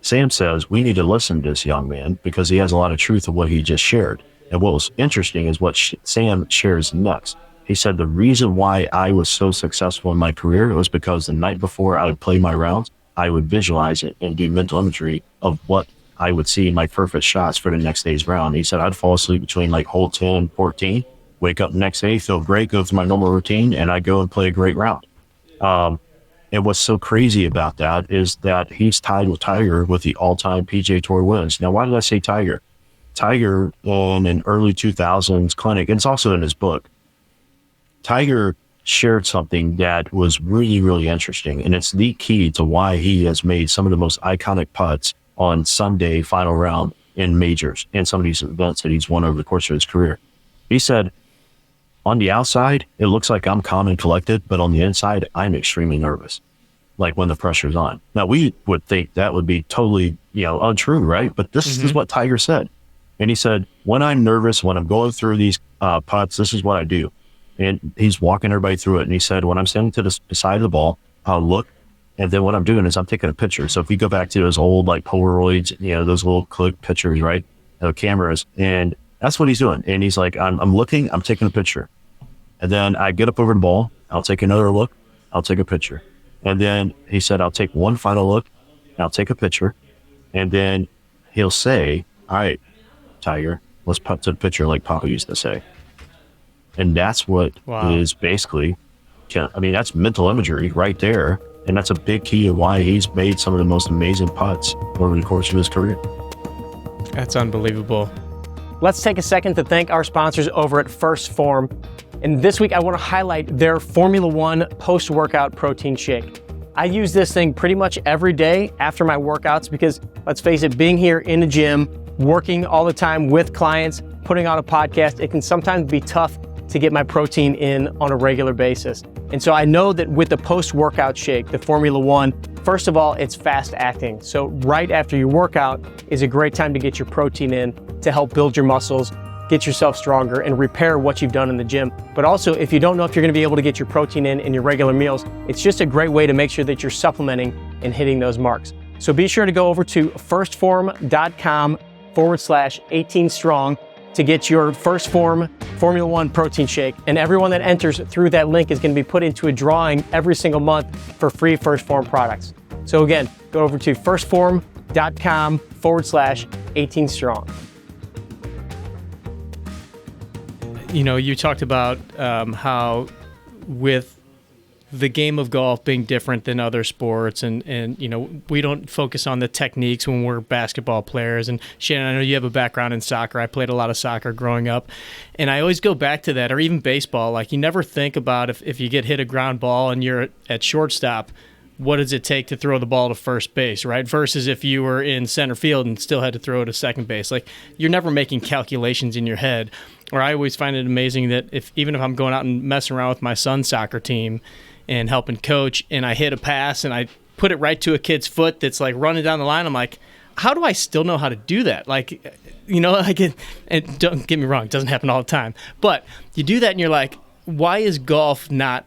Sam says, we need to listen to this young man because he has a lot of truth of what he just shared. And what was interesting is what Sam shares next. He said, the reason why I was so successful in my career was because the night before I would play my rounds, I would visualize it and do mental imagery of what I would see my perfect shots for the next day's round. He said, I'd fall asleep between like hole 10 and 14, wake up the next day, feel great, go through my normal routine, and I go and play a great round. And what's so crazy about that is that he's tied with Tiger with the all-time PGA Tour wins. Now, why did I say Tiger? Tiger in an early 2000s clinic, and it's also in his book, Tiger shared something that was really, really interesting, and it's the key to why he has made some of the most iconic putts on Sunday final round in majors and some of these events that he's won over the course of his career. He said, on the outside, it looks like I'm calm and collected, but on the inside, I'm extremely nervous, like when the pressure's on. Now, we would think that would be totally, untrue, right? But this is what Tiger said. And he said, when I'm nervous, when I'm going through these putts, this is what I do. And he's walking everybody through it. And he said, when I'm standing to the side of the ball, I'll look. And then what I'm doing is I'm taking a picture. So if you go back to those old like Polaroids, those little click pictures, right? Cameras. And that's what he's doing. And he's like, I'm looking, I'm taking a picture. And then I get up over the ball. I'll take another look. I'll take a picture. And then he said, I'll take one final look. I'll take a picture. And then he'll say, all right, Tiger, let's putt to the picture like Papa used to say. And that's what is basically, that's mental imagery right there. And that's a big key to why he's made some of the most amazing putts over the course of his career. That's unbelievable. Let's take a second to thank our sponsors over at First Form. And this week, I want to highlight their Formula One post-workout protein shake. I use this thing pretty much every day after my workouts because, let's face it, being here in the gym, working all the time with clients, putting on a podcast, it can sometimes be tough to get my protein in on a regular basis. And so I know that with the post-workout shake, the Formula One, first of all, it's fast acting. So right after your workout is a great time to get your protein in to help build your muscles, get yourself stronger, and repair what you've done in the gym. But also, if you don't know if you're gonna be able to get your protein in your regular meals, it's just a great way to make sure that you're supplementing and hitting those marks. So be sure to go over to firstform.com/18strong to get your First Form Formula One protein shake. And everyone that enters through that link is gonna be put into a drawing every single month for free First Form products. So again, go over to firstform.com/18strong. You talked about how with the game of golf being different than other sports and we don't focus on the techniques when we're basketball players. And Shannon, I know you have a background in soccer. I played a lot of soccer growing up. And I always go back to that, or even baseball. Like, you never think about if you get hit a ground ball and you're at shortstop, what does it take to throw the ball to first base, right? Versus if you were in center field and still had to throw it to second base. Like, you're never making calculations in your head. Or I always find it amazing that even if I'm going out and messing around with my son's soccer team and helping coach, and I hit a pass and I put it right to a kid's foot that's like running down the line, I'm like, how do I still know how to do that? Like, and don't get me wrong, it doesn't happen all the time. But you do that and you're like, why is golf not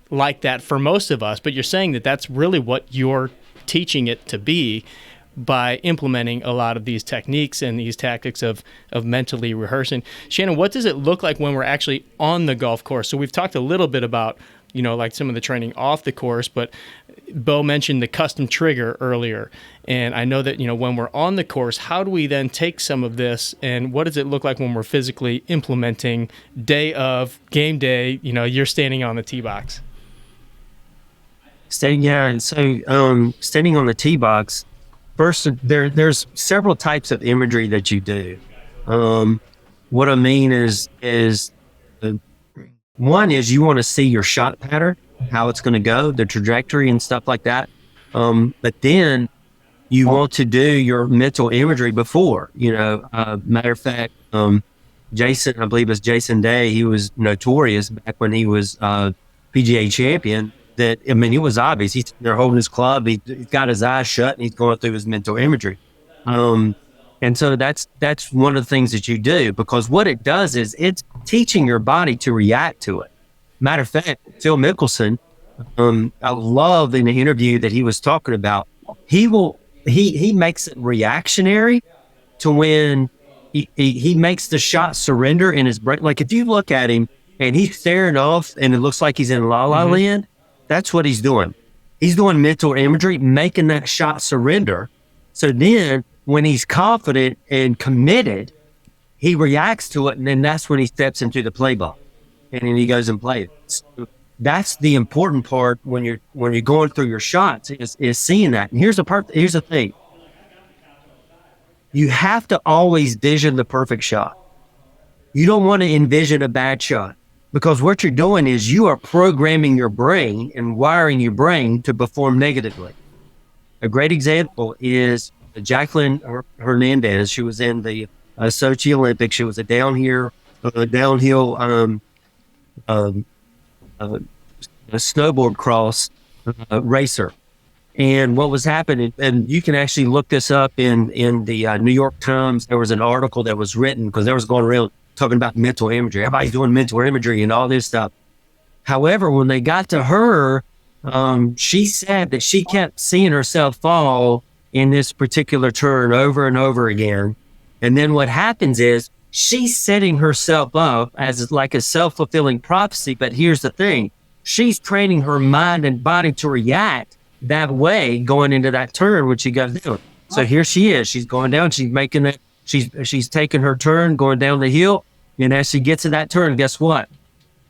like that for most of us? But you're saying that that's really what you're teaching it to be by implementing a lot of these techniques and these tactics of mentally rehearsing. Shannon, what does it look like when we're actually on the golf course? So we've talked a little bit about, like some of the training off the course, but Bo mentioned the custom trigger earlier. And I know that, when we're on the course, how do we then take some of this and what does it look like when we're physically implementing day of game day, you're standing on the tee box? And so standing on the tee box, first there's several types of imagery that you do. What I mean is one is you want to see your shot pattern, how it's going to go, the trajectory and stuff like that. But then you want to do your mental imagery before, matter of fact, Jason, I believe it's Jason Day. He was notorious back when he was PGA champion. It was obvious. He's there holding his club. He's got his eyes shut and he's going through his mental imagery. And so that's one of the things that you do, because what it does is it's teaching your body to react to it. Matter of fact, Phil Mickelson, I love in the interview that he was talking about, he makes it reactionary to when he makes the shot surrender in his brain. Like if you look at him and he's staring off and it looks like he's in La La Land, that's what he's doing. He's doing mental imagery, making that shot surrender. So then when he's confident and committed, he reacts to it, and then that's when he steps into the play ball, and then he goes and plays. So that's the important part when you're going through your shots is seeing that. And here's the thing. You have to always vision the perfect shot. You don't want to envision a bad shot, because what you're doing is you are programming your brain and wiring your brain to perform negatively. A great example is Jacqueline Hernandez. She was in the Sochi Olympics. She was a downhill a snowboard cross racer. And what was happening, and you can actually look this up in the New York Times. There was an article that was written because there was going around talking about mental imagery. Everybody's doing mental imagery and all this stuff. However, when they got to her, she said that she kept seeing herself fall in this particular turn over and over again. And then what happens is she's setting herself up as like a self-fulfilling prophecy. But here's the thing. She's training her mind and body to react that way going into that turn, which she got to do. So here she is. She's going down. She's making it. She's taking her turn, going down the hill. And as she gets to that turn, guess what?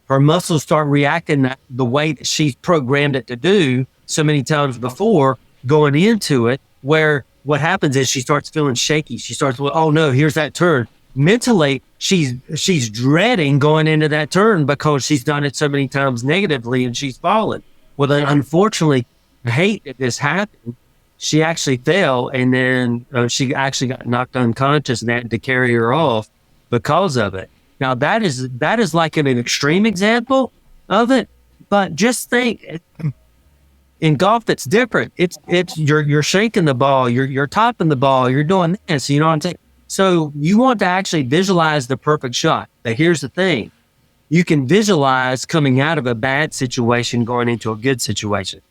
Her muscles start reacting the way that she's programmed it to do so many times before going into it, where what happens is she starts feeling shaky. She starts, oh no, here's that turn. Mentally, she's dreading going into that turn because she's done it so many times negatively and she's fallen. Well, then unfortunately, I hate that this happened. She actually fell, and then she actually got knocked unconscious, and they had to carry her off because of it. Now that is like an extreme example of it, but just think in golf that's different. It's you're shaking the ball, you're topping the ball, you're doing this. You know what I'm saying? So you want to actually visualize the perfect shot. But here's the thing: you can visualize coming out of a bad situation going into a good situation.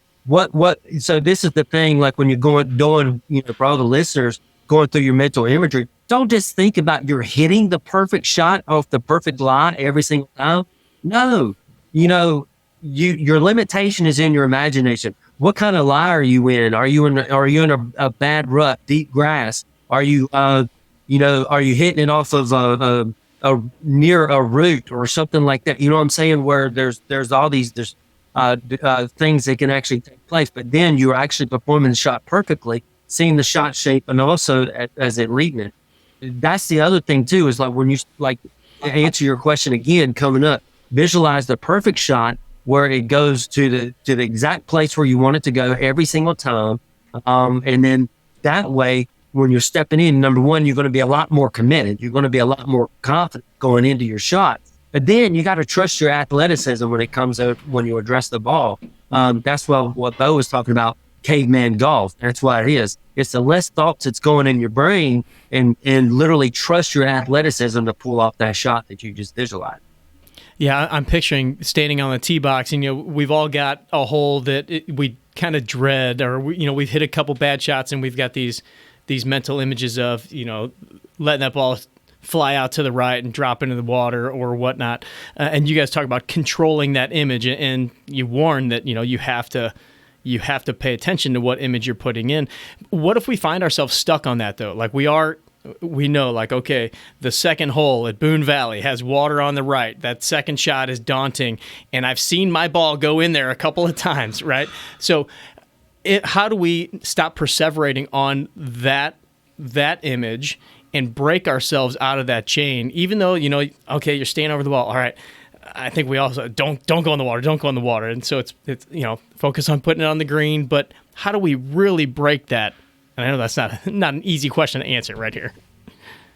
So this is the thing, like when you're doing, for all the listeners going through your mental imagery, don't just think about you're hitting the perfect shot off the perfect line every single time. No, your limitation is in your imagination. What kind of lie are you in? Are you in a bad rut, deep grass? Are you hitting it off of near a root or something like that? You know what I'm saying? Where there's all these, things that can actually take place, but then you're actually performing the shot perfectly, seeing the shot shape, and also as it reading it. That's the other thing too, is like when you answer your question again coming up, visualize the perfect shot where it goes to the exact place where you want it to go every single time. And then that way, when you're stepping in, number one, you're going to be a lot more committed. You're going to be a lot more confident going into your shot. But then you got to trust your athleticism when it comes out, when you address the ball. That's what Bo was talking about, caveman golf. That's what it is. It's the less thoughts that's going in your brain, and literally trust your athleticism to pull off that shot that you just visualized. Yeah, I'm picturing standing on the tee box, and we've all got a hole that we kind of dread, or we've hit a couple bad shots, and we've got these mental images of letting that ball fly out to the right and drop into the water or whatnot. And you guys talk about controlling that image, and you warn that you have to pay attention to what image you're putting in. What if we find ourselves stuck on that though? Like we are we know, like, okay, the second hole at Boone Valley has water on the right. That second shot is daunting, and I've seen my ball go in there a couple of times, right? So how do we stop perseverating on that image and break ourselves out of that chain, even though, okay, you're staying over the ball. All right. I think we also don't go in the water, don't go in the water. And so it's focus on putting it on the green, but how do we really break that? And I know that's not an easy question to answer right here.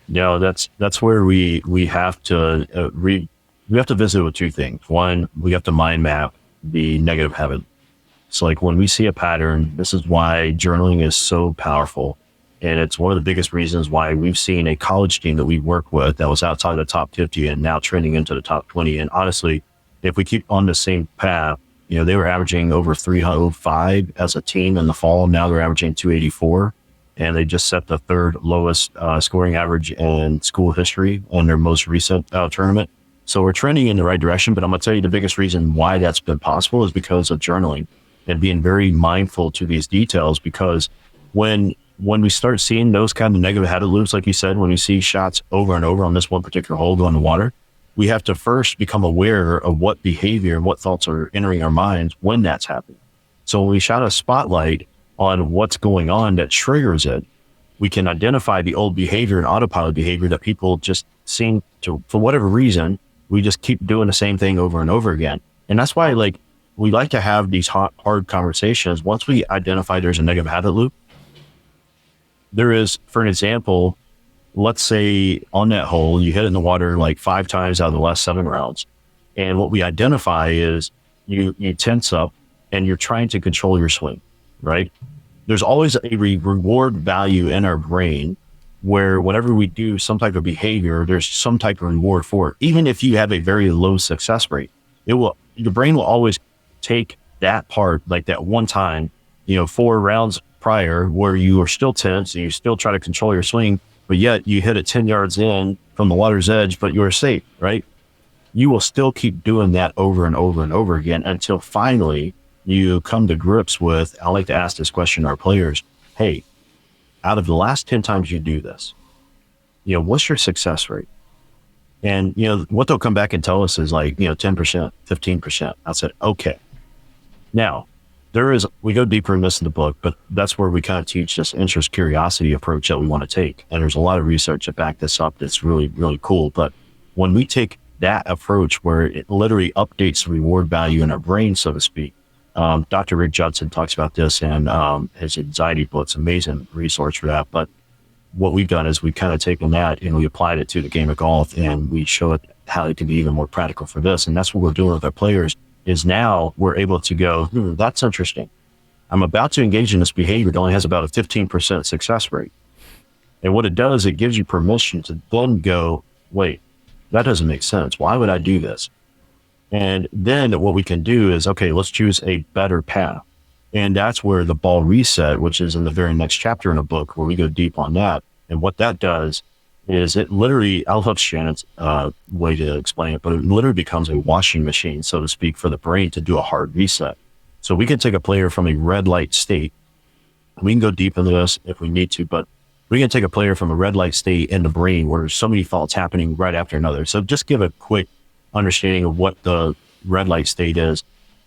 No, that's where we have to we have to visit with two things. One, we have to mind map the negative habit. So like when we see a pattern, this is why journaling is so powerful. And it's one of the biggest reasons why we've seen a college team that we work with that was outside the top 50 and now trending into the top 20. And honestly, if we keep on the same path, they were averaging over 305 as a team in the fall. Now they're averaging 284. And they just set the third lowest scoring average in school history on their most recent tournament. So we're trending in the right direction. But I'm going to tell you the biggest reason why that's been possible is because of journaling and being very mindful to these details. Because when we start seeing those kind of negative habit loops, like you said, when we see shots over and over on this one particular hole go in the water, we have to first become aware of what behavior and what thoughts are entering our minds when that's happening. So when we shine a spotlight on what's going on that triggers it, we can identify the old behavior and autopilot behavior that people just seem to, for whatever reason, we just keep doing the same thing over and over again. And that's why we like to have these hard conversations. Once we identify there's a negative habit loop, there is, for an example, let's say on that hole, you hit it in the water like 5 times out of the last 7 rounds. And what we identify is you tense up and you're trying to control your swing, right? There's always a reward value in our brain where whenever we do some type of behavior, there's some type of reward for it. Even if you have a very low success rate, your brain will always take that part, like that one time, 4 rounds prior where you are still tense and you still try to control your swing, but yet you hit it 10 yards in from the water's edge, but you're safe, right? You will still keep doing that over and over and over again until finally you come to grips with, I like to ask this question to our players, hey, out of the last 10 times you do this, what's your success rate? And, what they'll come back and tell us is like, 10%, 15%. I said, okay. Now, we go deeper in this in the book, but that's where we kind of teach this interest curiosity approach that we want to take. And there's a lot of research that back this up that's really, really cool. But when we take that approach where it literally updates the reward value in our brain, so to speak, Dr. Rick Judson talks about this in his anxiety book. It's an amazing resource for that. But what we've done is we've kind of taken that and we applied it to the game of golf, and we show it how it can be even more practical for this. And that's what we're doing with our players. Is now we're able to go, that's interesting. I'm about to engage in this behavior that only has about a 15% success rate. And what it does, it gives you permission to then go, wait, that doesn't make sense. Why would I do this? And then what we can do is, okay, let's choose a better path. And that's where the ball reset, which is in the very next chapter in the book, where we go deep on that. And what that does is it literally, I'll help Shannon's way to explain it, but it literally becomes a washing machine, so to speak, for the brain to do a hard reset. So we can take a player from a red light state. We can go deep into this if we need to, but we can take a player from a red light state in the brain where there's so many thoughts happening right after another. So just give a quick understanding of what the red light state is.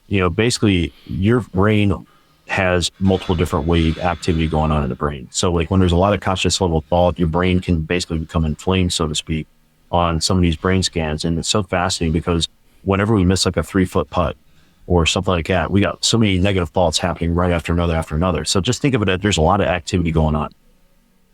Basically your brain has multiple different wave activity going on in the brain. So like when there's a lot of conscious level thought, your brain can basically become inflamed, so to speak, on some of these brain scans. And it's so fascinating because whenever we miss like a 3-foot putt or something like that, we got so many negative thoughts happening right after another. So just think of it as there's a lot of activity going on.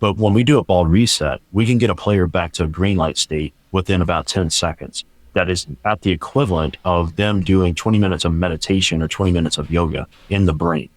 But when we do a ball reset, we can get a player back to a green light state within about 10 seconds. That is at the equivalent of them doing 20 minutes of meditation or 20 minutes of yoga in the brain.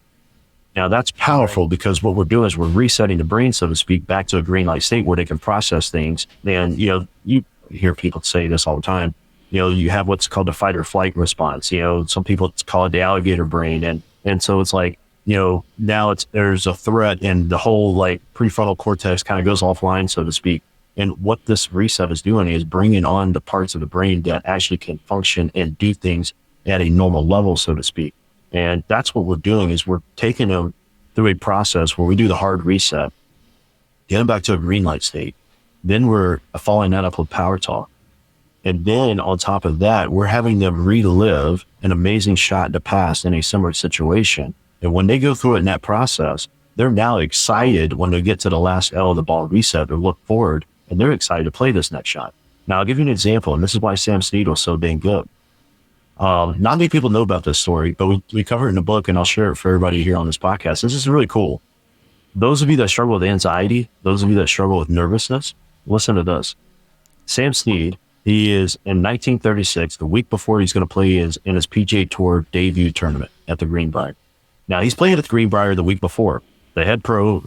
Now that's powerful because what we're doing is we're resetting the brain, so to speak, back to a green light state where they can process things. And, you hear people say this all the time, you have what's called the fight or flight response. Some people call it the alligator brain. And so it's like, now there's a threat and the whole like prefrontal cortex kind of goes offline, so to speak. And what this reset is doing is bringing on the parts of the brain that actually can function and do things at a normal level, so to speak. And that's what we're doing is we're taking them through a process where we do the hard reset, get them back to a green light state. Then we're following that up with power talk. And then on top of that, we're having them relive an amazing shot in the past in a similar situation. And when they go through it in that process, they're now excited when they get to the last L of the ball reset. They look forward and they're excited to play this next shot. Now, I'll give you an example, and this is why Sam Snead was so dang good. Not many people know about this story, but we cover it in the book, and I'll share it for everybody here on this podcast. This is really cool. Those of you that struggle with anxiety, those of you that struggle with nervousness, listen to this. Sam Snead, he is in 1936, the week before he's going to play in his PGA Tour debut tournament at the Greenbrier. Now, he's playing at the Greenbrier the week before. The head pro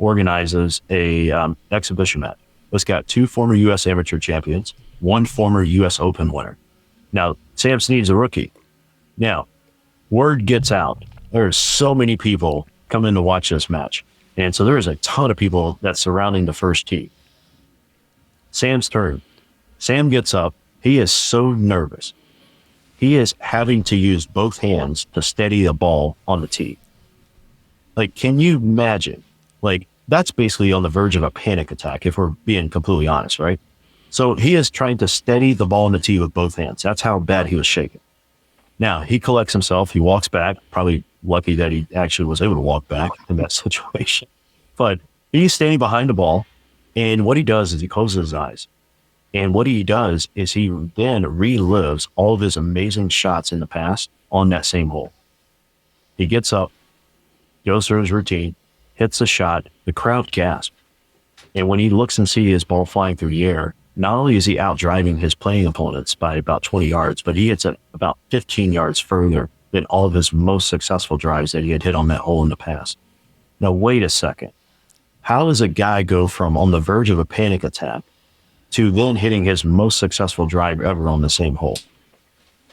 organizes a exhibition match. It's got 2 former U.S. amateur champions, 1 former U.S. Open winner. Now, Sam Snead's a rookie. Now, word gets out. There's so many people coming to watch this match. And so there is a ton of people that's surrounding the first tee. Sam's turn. Sam gets up. He is so nervous. He is having to use both hands to steady the ball on the tee. Like, can you imagine? Like, that's basically on the verge of a panic attack, if we're being completely honest, right? So he is trying to steady the ball on the tee with both hands. That's how bad he was shaking. Now, he collects himself. He walks back. Probably lucky that he actually was able to walk back in that situation. But he's standing behind the ball. And what he does is he closes his eyes. And what he does is he then relives all of his amazing shots in the past on that same hole. He gets up, goes through his routine, hits the shot, the crowd gasps. And when he looks and sees his ball flying through the air, not only is he out driving his playing opponents by about 20 yards, but he hits it about 15 yards further than all of his most successful drives that he had hit on that hole in the past. Now, wait a second. How does a guy go from on the verge of a panic attack to then hitting his most successful drive ever on the same hole?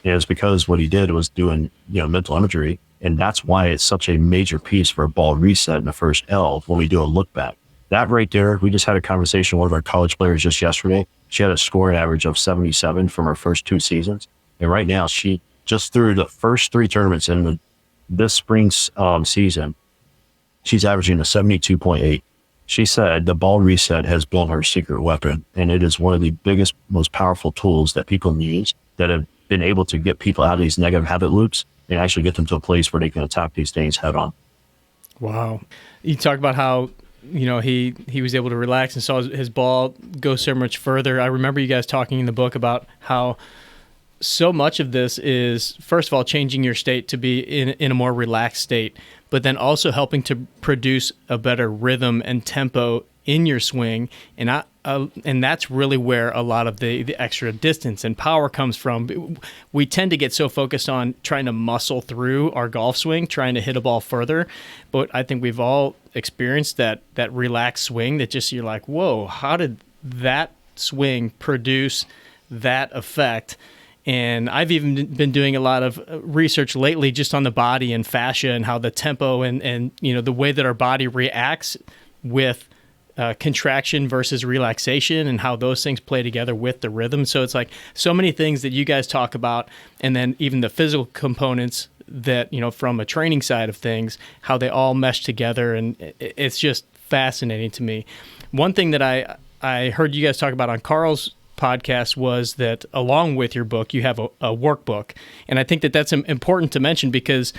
It was because what he did was doing, mental imagery. And that's why it's such a major piece for a ball reset in the first L when we do a look back. That right there, we just had a conversation with one of our college players just yesterday. She had a scoring average of 77 from her first 2 seasons. And right now, she just through the first 3 tournaments in this spring's season, she's averaging a 72.8. She said the ball reset has been her secret weapon, and it is one of the biggest, most powerful tools that people use that have been able to get people out of these negative habit loops and actually get them to a place where they can attack these things head on. Wow. You talk about how, he was able to relax and saw his ball go so much further. I remember you guys talking in the book about how so much of this is, first of all, changing your state to be in a more relaxed state, but then also helping to produce a better rhythm and tempo in your swing. And that's really where a lot of the extra distance and power comes from. We tend to get so focused on trying to muscle through our golf swing, trying to hit a ball further. But I think we've all experienced that relaxed swing that just, you're like, whoa, how did that swing produce that effect? And I've even been doing a lot of research lately just on the body and fascia and how the tempo and the way that our body reacts with contraction versus relaxation and how those things play together with the rhythm. So it's like so many things that you guys talk about, and then even the physical components that, from a training side of things, how they all mesh together. And it's just fascinating to me. One thing that I heard you guys talk about on Carl's podcast was that along with your book, you have a workbook. And I think that that's important to mention because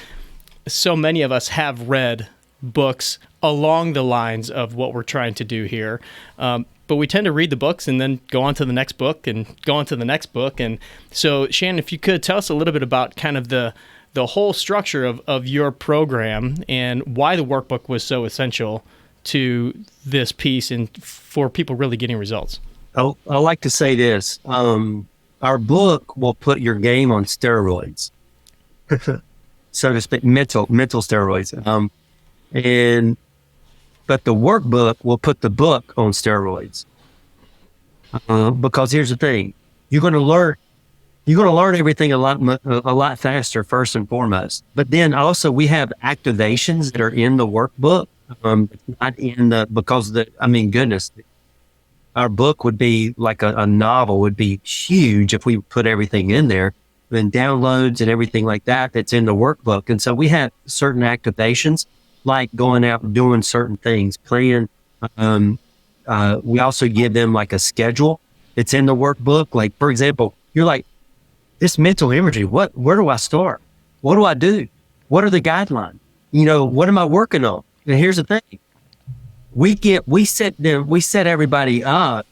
so many of us have read books along the lines of what we're trying to do here. But we tend to read the books and then go on to the next book and go on to the next book. And so, Shannon, if you could tell us a little bit about kind of the whole structure of your program and why the workbook was so essential to this piece and for people really getting results. I like to say this. Our book will put your game on steroids, so to speak, mental steroids. But the workbook will put the book on steroids. Because here's the thing, you're going to learn everything a lot faster, first and foremost. But then also we have activations that are in the workbook, not in goodness, our book would be like a novel, would be huge if we put everything in there, and downloads and everything like that that's in the workbook. And so we have certain activations, like going out and doing certain things, playing we also give them like a schedule. It's in the workbook. Like, for example, you're like, this mental imagery, where do I start? What do I do? What are the guidelines? What am I working on? And here's the thing. We set everybody up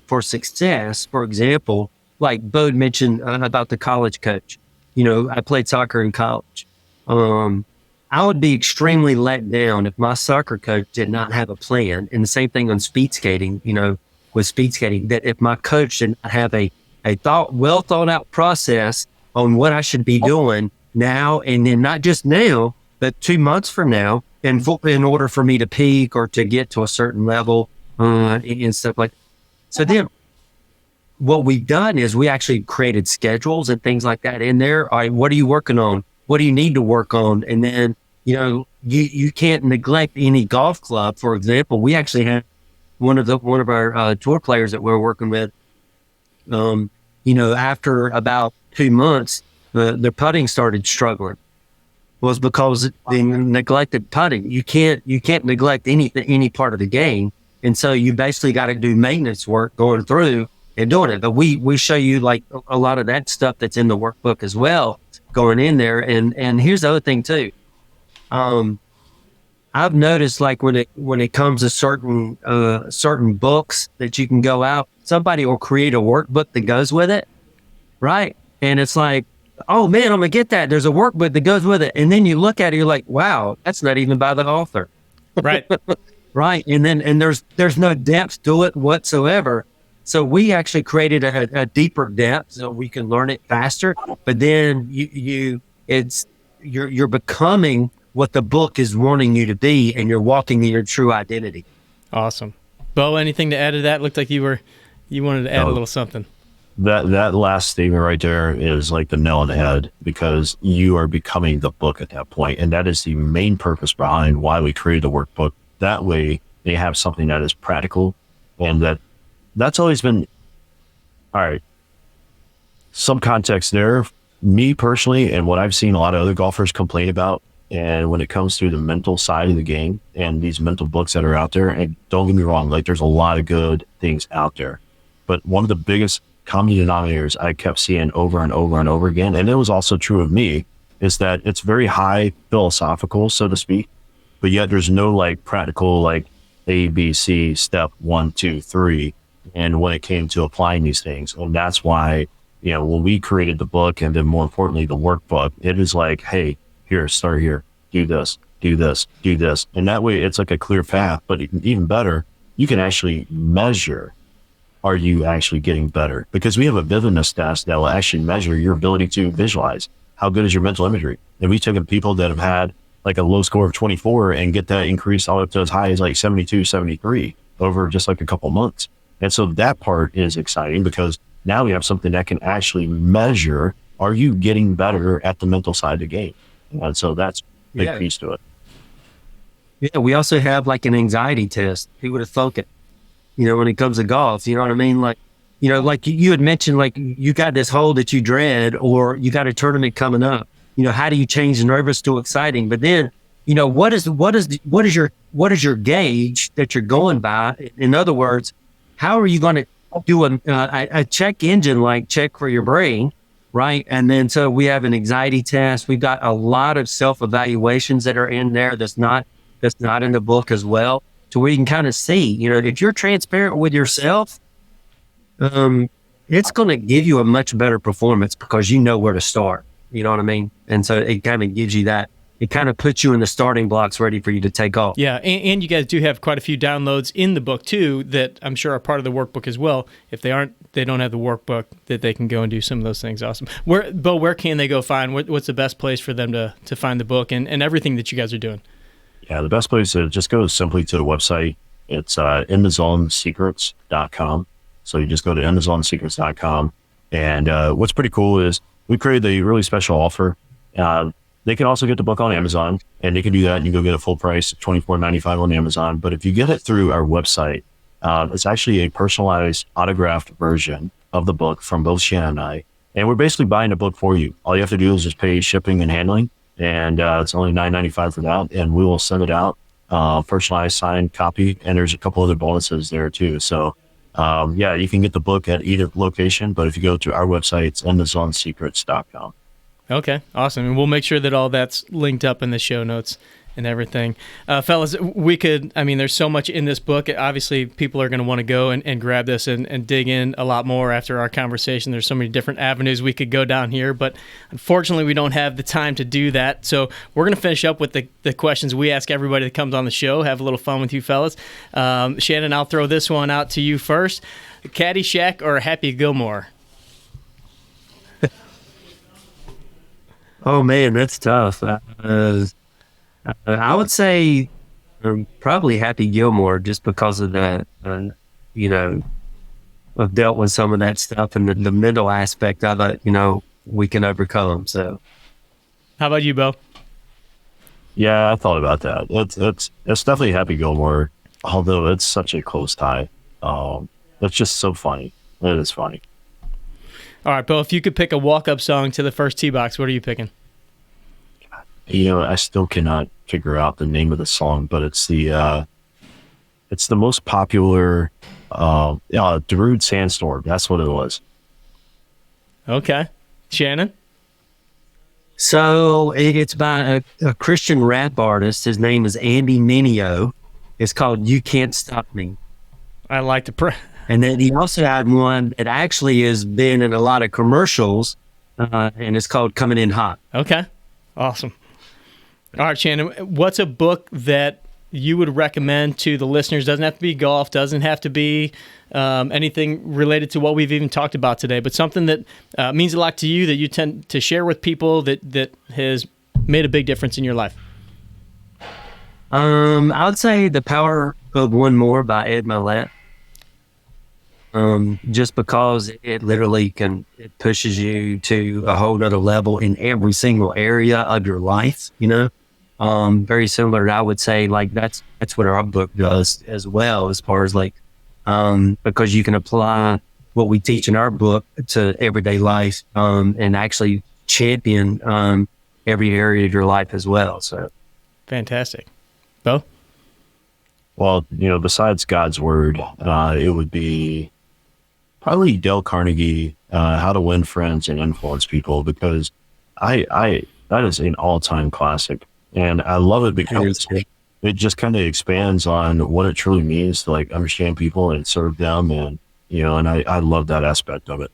for success. For example, like Bo mentioned about the college coach. I played soccer in college. I would be extremely let down if my soccer coach did not have a plan. And the same thing on speed skating, with speed skating, that if my coach did not have a well thought out process on what I should be doing now, and then not just now, but 2 months from now, in order for me to peak or to get to a certain level, and stuff like that. So then what we've done is we actually created schedules and things like that in there. All right, what are you working on? What do you need to work on? And then, you can't neglect any golf club. For example, we actually had one of our tour players that we're working with, after about 2 months, the putting started struggling. Was because they neglected putting. You can't neglect any part of the game. And so you basically got to do maintenance work going through and doing it. But we show you like a lot of that stuff that's in the workbook as well, going in there. And here's the other thing too. I've noticed like when it comes to certain books that you can go out, somebody will create a workbook that goes with it. Right. And it's like, oh man, I'm gonna get that. There's a workbook that goes with it. And then you look at it, you're like, wow, that's not even by the author. Right. Right. And there's no depth to it whatsoever. So we actually created a deeper depth so we can learn it faster. But then you're becoming what the book is wanting you to be, and you're walking in your true identity. Awesome. Bo, anything to add to that? Looked like you wanted to add a little something. That last statement right there is like the nail on the head, because you are becoming the book at that point. And that is the main purpose behind why we created the workbook. That way they have something that is practical, and that's always been, all right, some context there. Me personally, and what I've seen a lot of other golfers complain about, and when it comes to the mental side of the game and these mental books that are out there, and don't get me wrong, like there's a lot of good things out there, but one of the biggest common denominators I kept seeing over and over and over again, and it was also true of me, is that it's very high philosophical, so to speak, but yet there's no like practical, like A, B, C, step 1, 2, 3. And when it came to applying these things, and that's why, when we created the book, and then more importantly, the workbook, it is like, hey, here, start here, do this, do this, do this. And that way it's like a clear path, but even better, you can actually measure, are you actually getting better? Because we have a vividness test that will actually measure your ability to visualize. How good is your mental imagery? And we've taken people that have had like a low score of 24 and get that increased all up to as high as like 72, 73 over just like a couple months. And so that part is exciting, because now we have something that can actually measure, are you getting better at the mental side of the game? And so that's a big piece to it. Yeah, we also have like an anxiety test. Who would have thunk it? When it comes to golf, you know what I mean? Like, like you had mentioned, like you got this hole that you dread, or you got a tournament coming up. How do you change nervous to exciting? But then, what is your gauge that you're going by? In other words, how are you going to do a check engine, like check for your brain, right? And then so we have an anxiety test. We've got a lot of self-evaluations that are in there that's not in the book as well, to where you can kind of see, if you're transparent with yourself, it's going to give you a much better performance, because you know where to start. You know what I mean? And so it kind of gives you that. It kind of puts you in the starting blocks ready for you to take off. Yeah, and you guys do have quite a few downloads in the book too that I'm sure are part of the workbook as well. If they don't have the workbook, that they can go and do some of those things. Awesome. Where can they go find? What's the best place for them to find the book and everything that you guys are doing? Yeah, the best place is just go simply to the website. It's inthezonesecrets.com. So you just go to inthezonesecrets.com. And what's pretty cool is we created a really special offer. They can also get the book on Amazon, and they can do that, and you go get a full price, $24.95 on Amazon. But if you get it through our website, it's actually a personalized autographed version of the book from both Shannon and I. And we're basically buying the book for you. All you have to do is just pay shipping and handling, and it's only $9.95 for that, and we will send it out personalized signed copy, and there's a couple other bonuses there too. So, yeah, you can get the book at either location, but if you go to our website, it's endthezonsecrets.com. Okay, awesome. And we'll make sure that all that's linked up in the show notes and everything. Fellas, there's so much in this book. Obviously, people are going to want to go and grab this and dig in a lot more after our conversation. There's so many different avenues we could go down here, but unfortunately, we don't have the time to do that. So we're going to finish up with the questions we ask everybody that comes on the show. Have a little fun with you fellas. Shannon, I'll throw this one out to you first. Caddyshack or Happy Gilmore? Oh man, that's tough. I would say probably Happy Gilmore, just because of that. I've dealt with some of that stuff, and the mental aspect of it, we can overcome. So, how about you, Bo? Yeah, I thought about that. It's definitely Happy Gilmore, although it's such a close tie. It's just so funny. It is funny. All right, Bo, if you could pick a walk-up song to the first tee box, what are you picking? I still cannot figure out the name of the song, but it's the most popular Darude Sandstorm. That's what it was. Okay. Shannon? So it's by a Christian rap artist. His name is Andy Mineo. It's called You Can't Stop Me. I like to And then he also had one that actually has been in a lot of commercials, and it's called Coming In Hot. Okay. Awesome. All right, Shannon, what's a book that you would recommend to the listeners? Doesn't have to be golf, doesn't have to be anything related to what we've even talked about today, but something that means a lot to you that you tend to share with people that has made a big difference in your life. I would say The Power of One More by Ed Mylett. Just because it literally it pushes you to a whole nother level in every single area of your life, very similar to, I would say, like that's what our book does as well, as far as because you can apply what we teach in our book to everyday life, and actually champion, every area of your life as well. So fantastic. Bo? Well, besides God's Word, it would be probably Dale Carnegie, How to Win Friends and Influence People, because that is an all-time classic, and I love it because it just kind of expands on what it truly means to understand people and serve them, and and I love that aspect of it.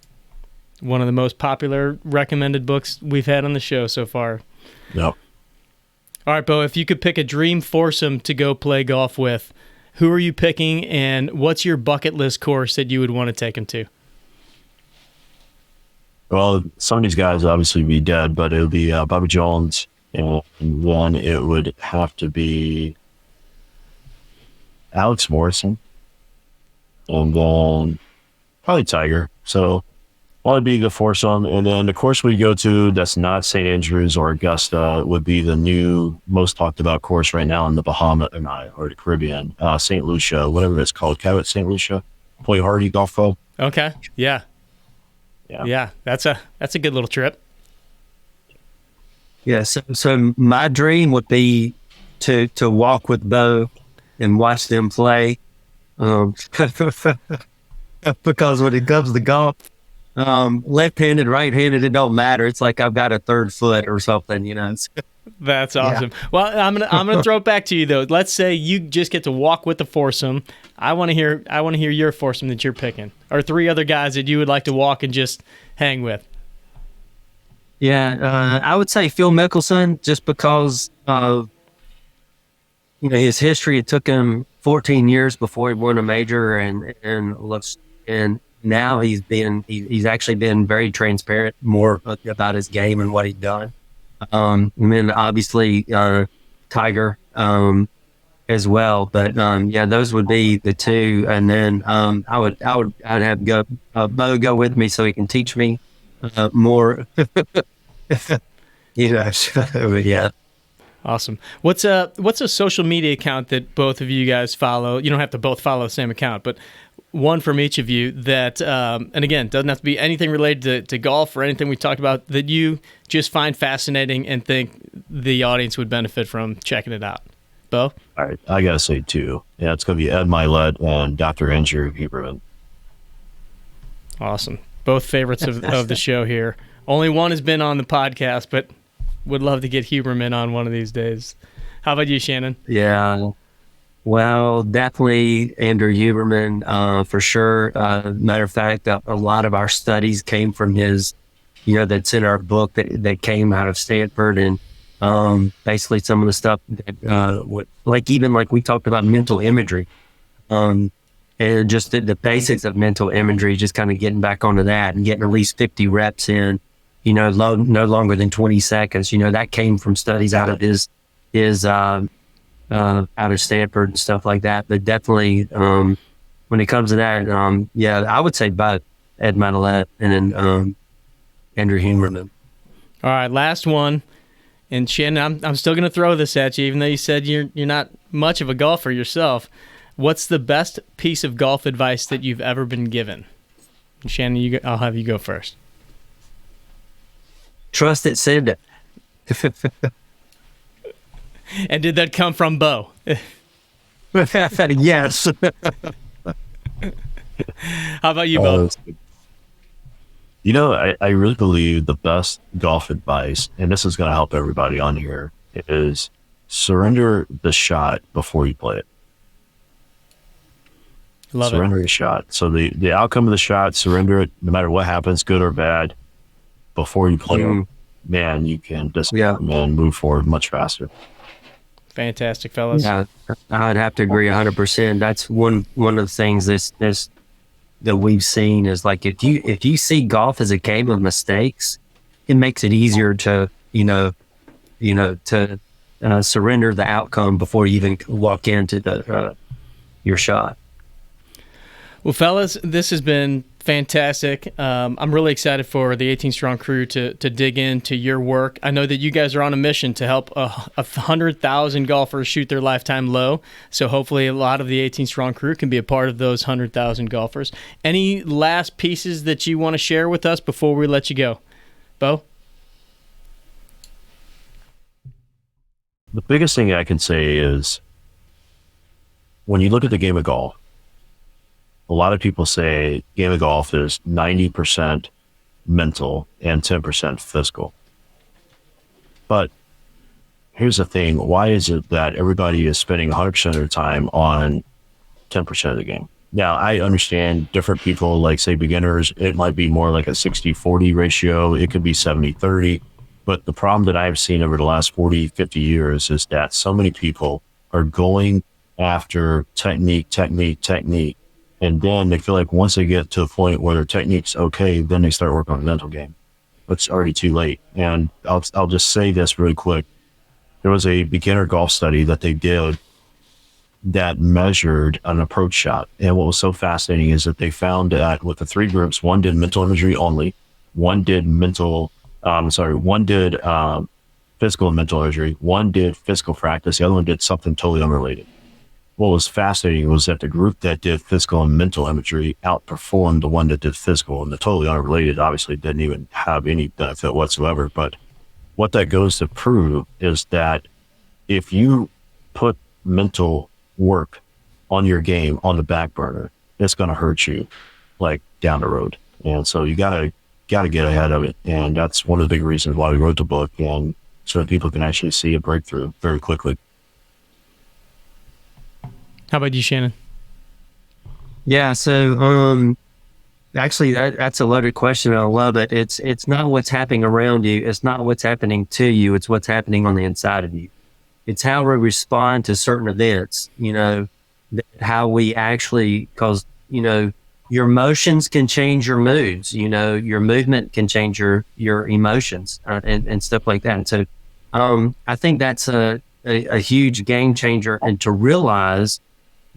One of the most popular recommended books we've had on the show so far. Yep. All right, Bo, if you could pick a dream foursome to go play golf with, who are you picking, and what's your bucket list course that you would want to take them to? Well, some of these guys would obviously be dead, but it would be Bobby Jones, and then it would have to be Alex Morrison, and then probably Tiger. So that'd be the foursome. And then the course we go to that's not St. Andrews or Augusta would be the new most talked about course right now in the Bahamas or the Caribbean, St. Lucia, whatever it's called. Cabot St. Lucia, Point Hardy Golf Club. Okay. Yeah. That's a good little trip. Yeah. So my dream would be to walk with Bo and watch them play, because when it comes to golf, left-handed, right-handed, it don't matter. It's like I've got a third foot or something, That's awesome. Yeah. Well, I'm gonna throw it back to you though. Let's say you just get to walk with the foursome. I want to hear your foursome that you're picking, or three other guys that you would like to walk and just hang with. Yeah, I would say Phil Mickelson, just because of his history. It took him 14 years before he won a major, and now he's actually been very transparent more about his game and what he's done. And then obviously Tiger as well. But those would be the two. And then I'd have Bo go with me so he can teach me more. Yeah. Awesome. What's a social media account that both of you guys follow? You don't have to both follow the same account, but one from each of you that, and again, doesn't have to be anything related to golf or anything we talked about, that you just find fascinating and think the audience would benefit from checking it out. Bo? All right, I gotta say two. Yeah, it's gonna be Ed Milet and Dr. Andrew Huberman. Awesome. Both favorites of the show here. Only one has been on the podcast, but would love to get Huberman on one of these days. How about you, Shannon? Yeah. Well, definitely Andrew Huberman, for sure. Matter of fact, a lot of our studies came from his, that's in our book that came out of Stanford. And basically some of the stuff that, like we talked about mental imagery, and just the basics of mental imagery, just kind of getting back onto that and getting at least 50 reps in, no longer than 20 seconds. That came from studies out of his out of Stanford and stuff like that. But definitely, when it comes to that, I would say both Ed Milet and then Andrew Huberman. All right, last one. And Shannon, I'm still going to throw this at you, even though you said you're not much of a golfer yourself. What's the best piece of golf advice that you've ever been given? Shannon, I'll have you go first. Trust it, send it. And did that come from Bo? Yes. How about you, Bo? I really believe the best golf advice, and this is going to help everybody on here, is surrender the shot before you play it. Surrender the shot. So the outcome of the shot, surrender it, no matter what happens, good or bad, before you play it. Man, you can just move forward much faster. Fantastic, fellas. Yeah, I'd have to agree 100%. That's one of the things that we've seen is like if you see golf as a game of mistakes, it makes it easier to surrender the outcome before you even walk into your shot. Well, fellas, this has been fantastic. I'm really excited for the 18 Strong crew to dig into your work. I know that you guys are on a mission to help 100,000 golfers shoot their lifetime low. So hopefully a lot of the 18 Strong crew can be a part of those 100,000 golfers. Any last pieces that you want to share with us before we let you go? Bo? The biggest thing I can say is when you look at the game of golf, a lot of people say game of golf is 90% mental and 10% physical. But here's the thing. Why is it that everybody is spending 100% of their time on 10% of the game? Now, I understand different people, like say beginners, it might be more like a 60-40 ratio. It could be 70-30. But the problem that I've seen over the last 40, 50 years is that so many people are going after technique. And then they feel like once they get to the point where their technique's okay, then they start working on the mental game. It's already too late. And I'll just say this really quick. There was a beginner golf study that they did that measured an approach shot. And what was so fascinating is that they found that with the three groups, one did mental imagery only, one did physical and mental imagery, one did physical practice, the other one did something totally unrelated. What was fascinating was that the group that did physical and mental imagery outperformed the one that did physical, and the totally unrelated obviously didn't even have any benefit whatsoever. But what that goes to prove is that if you put mental work on your game on the back burner, it's going to hurt you like down the road. And so you gotta get ahead of it. And that's one of the big reasons why we wrote the book, and so that people can actually see a breakthrough very quickly. How about you, Shannon? Yeah, so actually that's a loaded question. I love it. It's not what's happening around you. It's not what's happening to you. It's what's happening on the inside of you. It's how we respond to certain events, how we actually, because, your emotions can change your moods, your movement can change your emotions and stuff like that. And so I think that's a huge game changer, and to realize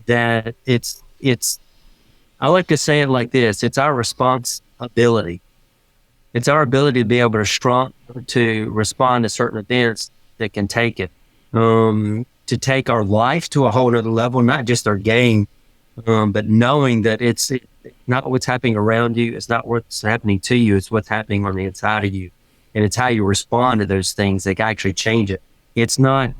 that it's I like to say it like this: it's our responsibility. It's our ability to be able to respond to certain events that can take it, to take our life to a whole other level, not just our game, but knowing that it's not what's happening around you, it's not what's happening to you, it's what's happening on the inside of you, and it's how you respond to those things that actually change it. It's not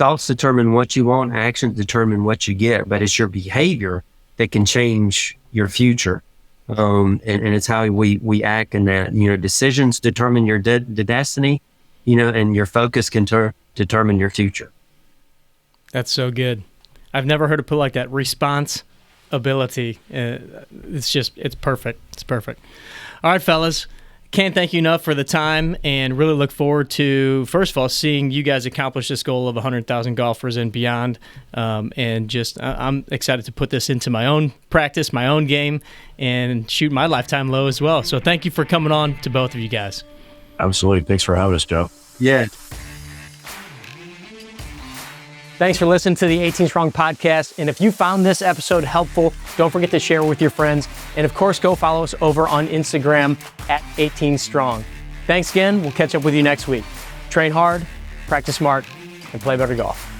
thoughts determine what you want, actions determine what you get, but it's your behavior that can change your future. And it's how we act in that. Decisions determine your the destiny, and your focus can determine your future. That's so good. I've never heard it put like that. Responsibility. It's perfect. It's perfect. All right, fellas. Can't thank you enough for the time, and really look forward to, first of all, seeing you guys accomplish this goal of 100,000 golfers and beyond. I'm excited to put this into my own practice, my own game, and shoot my lifetime low as well. So thank you for coming on to both of you guys. Absolutely. Thanks for having us, Joe. Yeah. Thanks for listening to the 18 Strong podcast. And if you found this episode helpful, don't forget to share it with your friends. And of course, go follow us over on Instagram at 18 Strong. Thanks again. We'll catch up with you next week. Train hard, practice smart, and play better golf.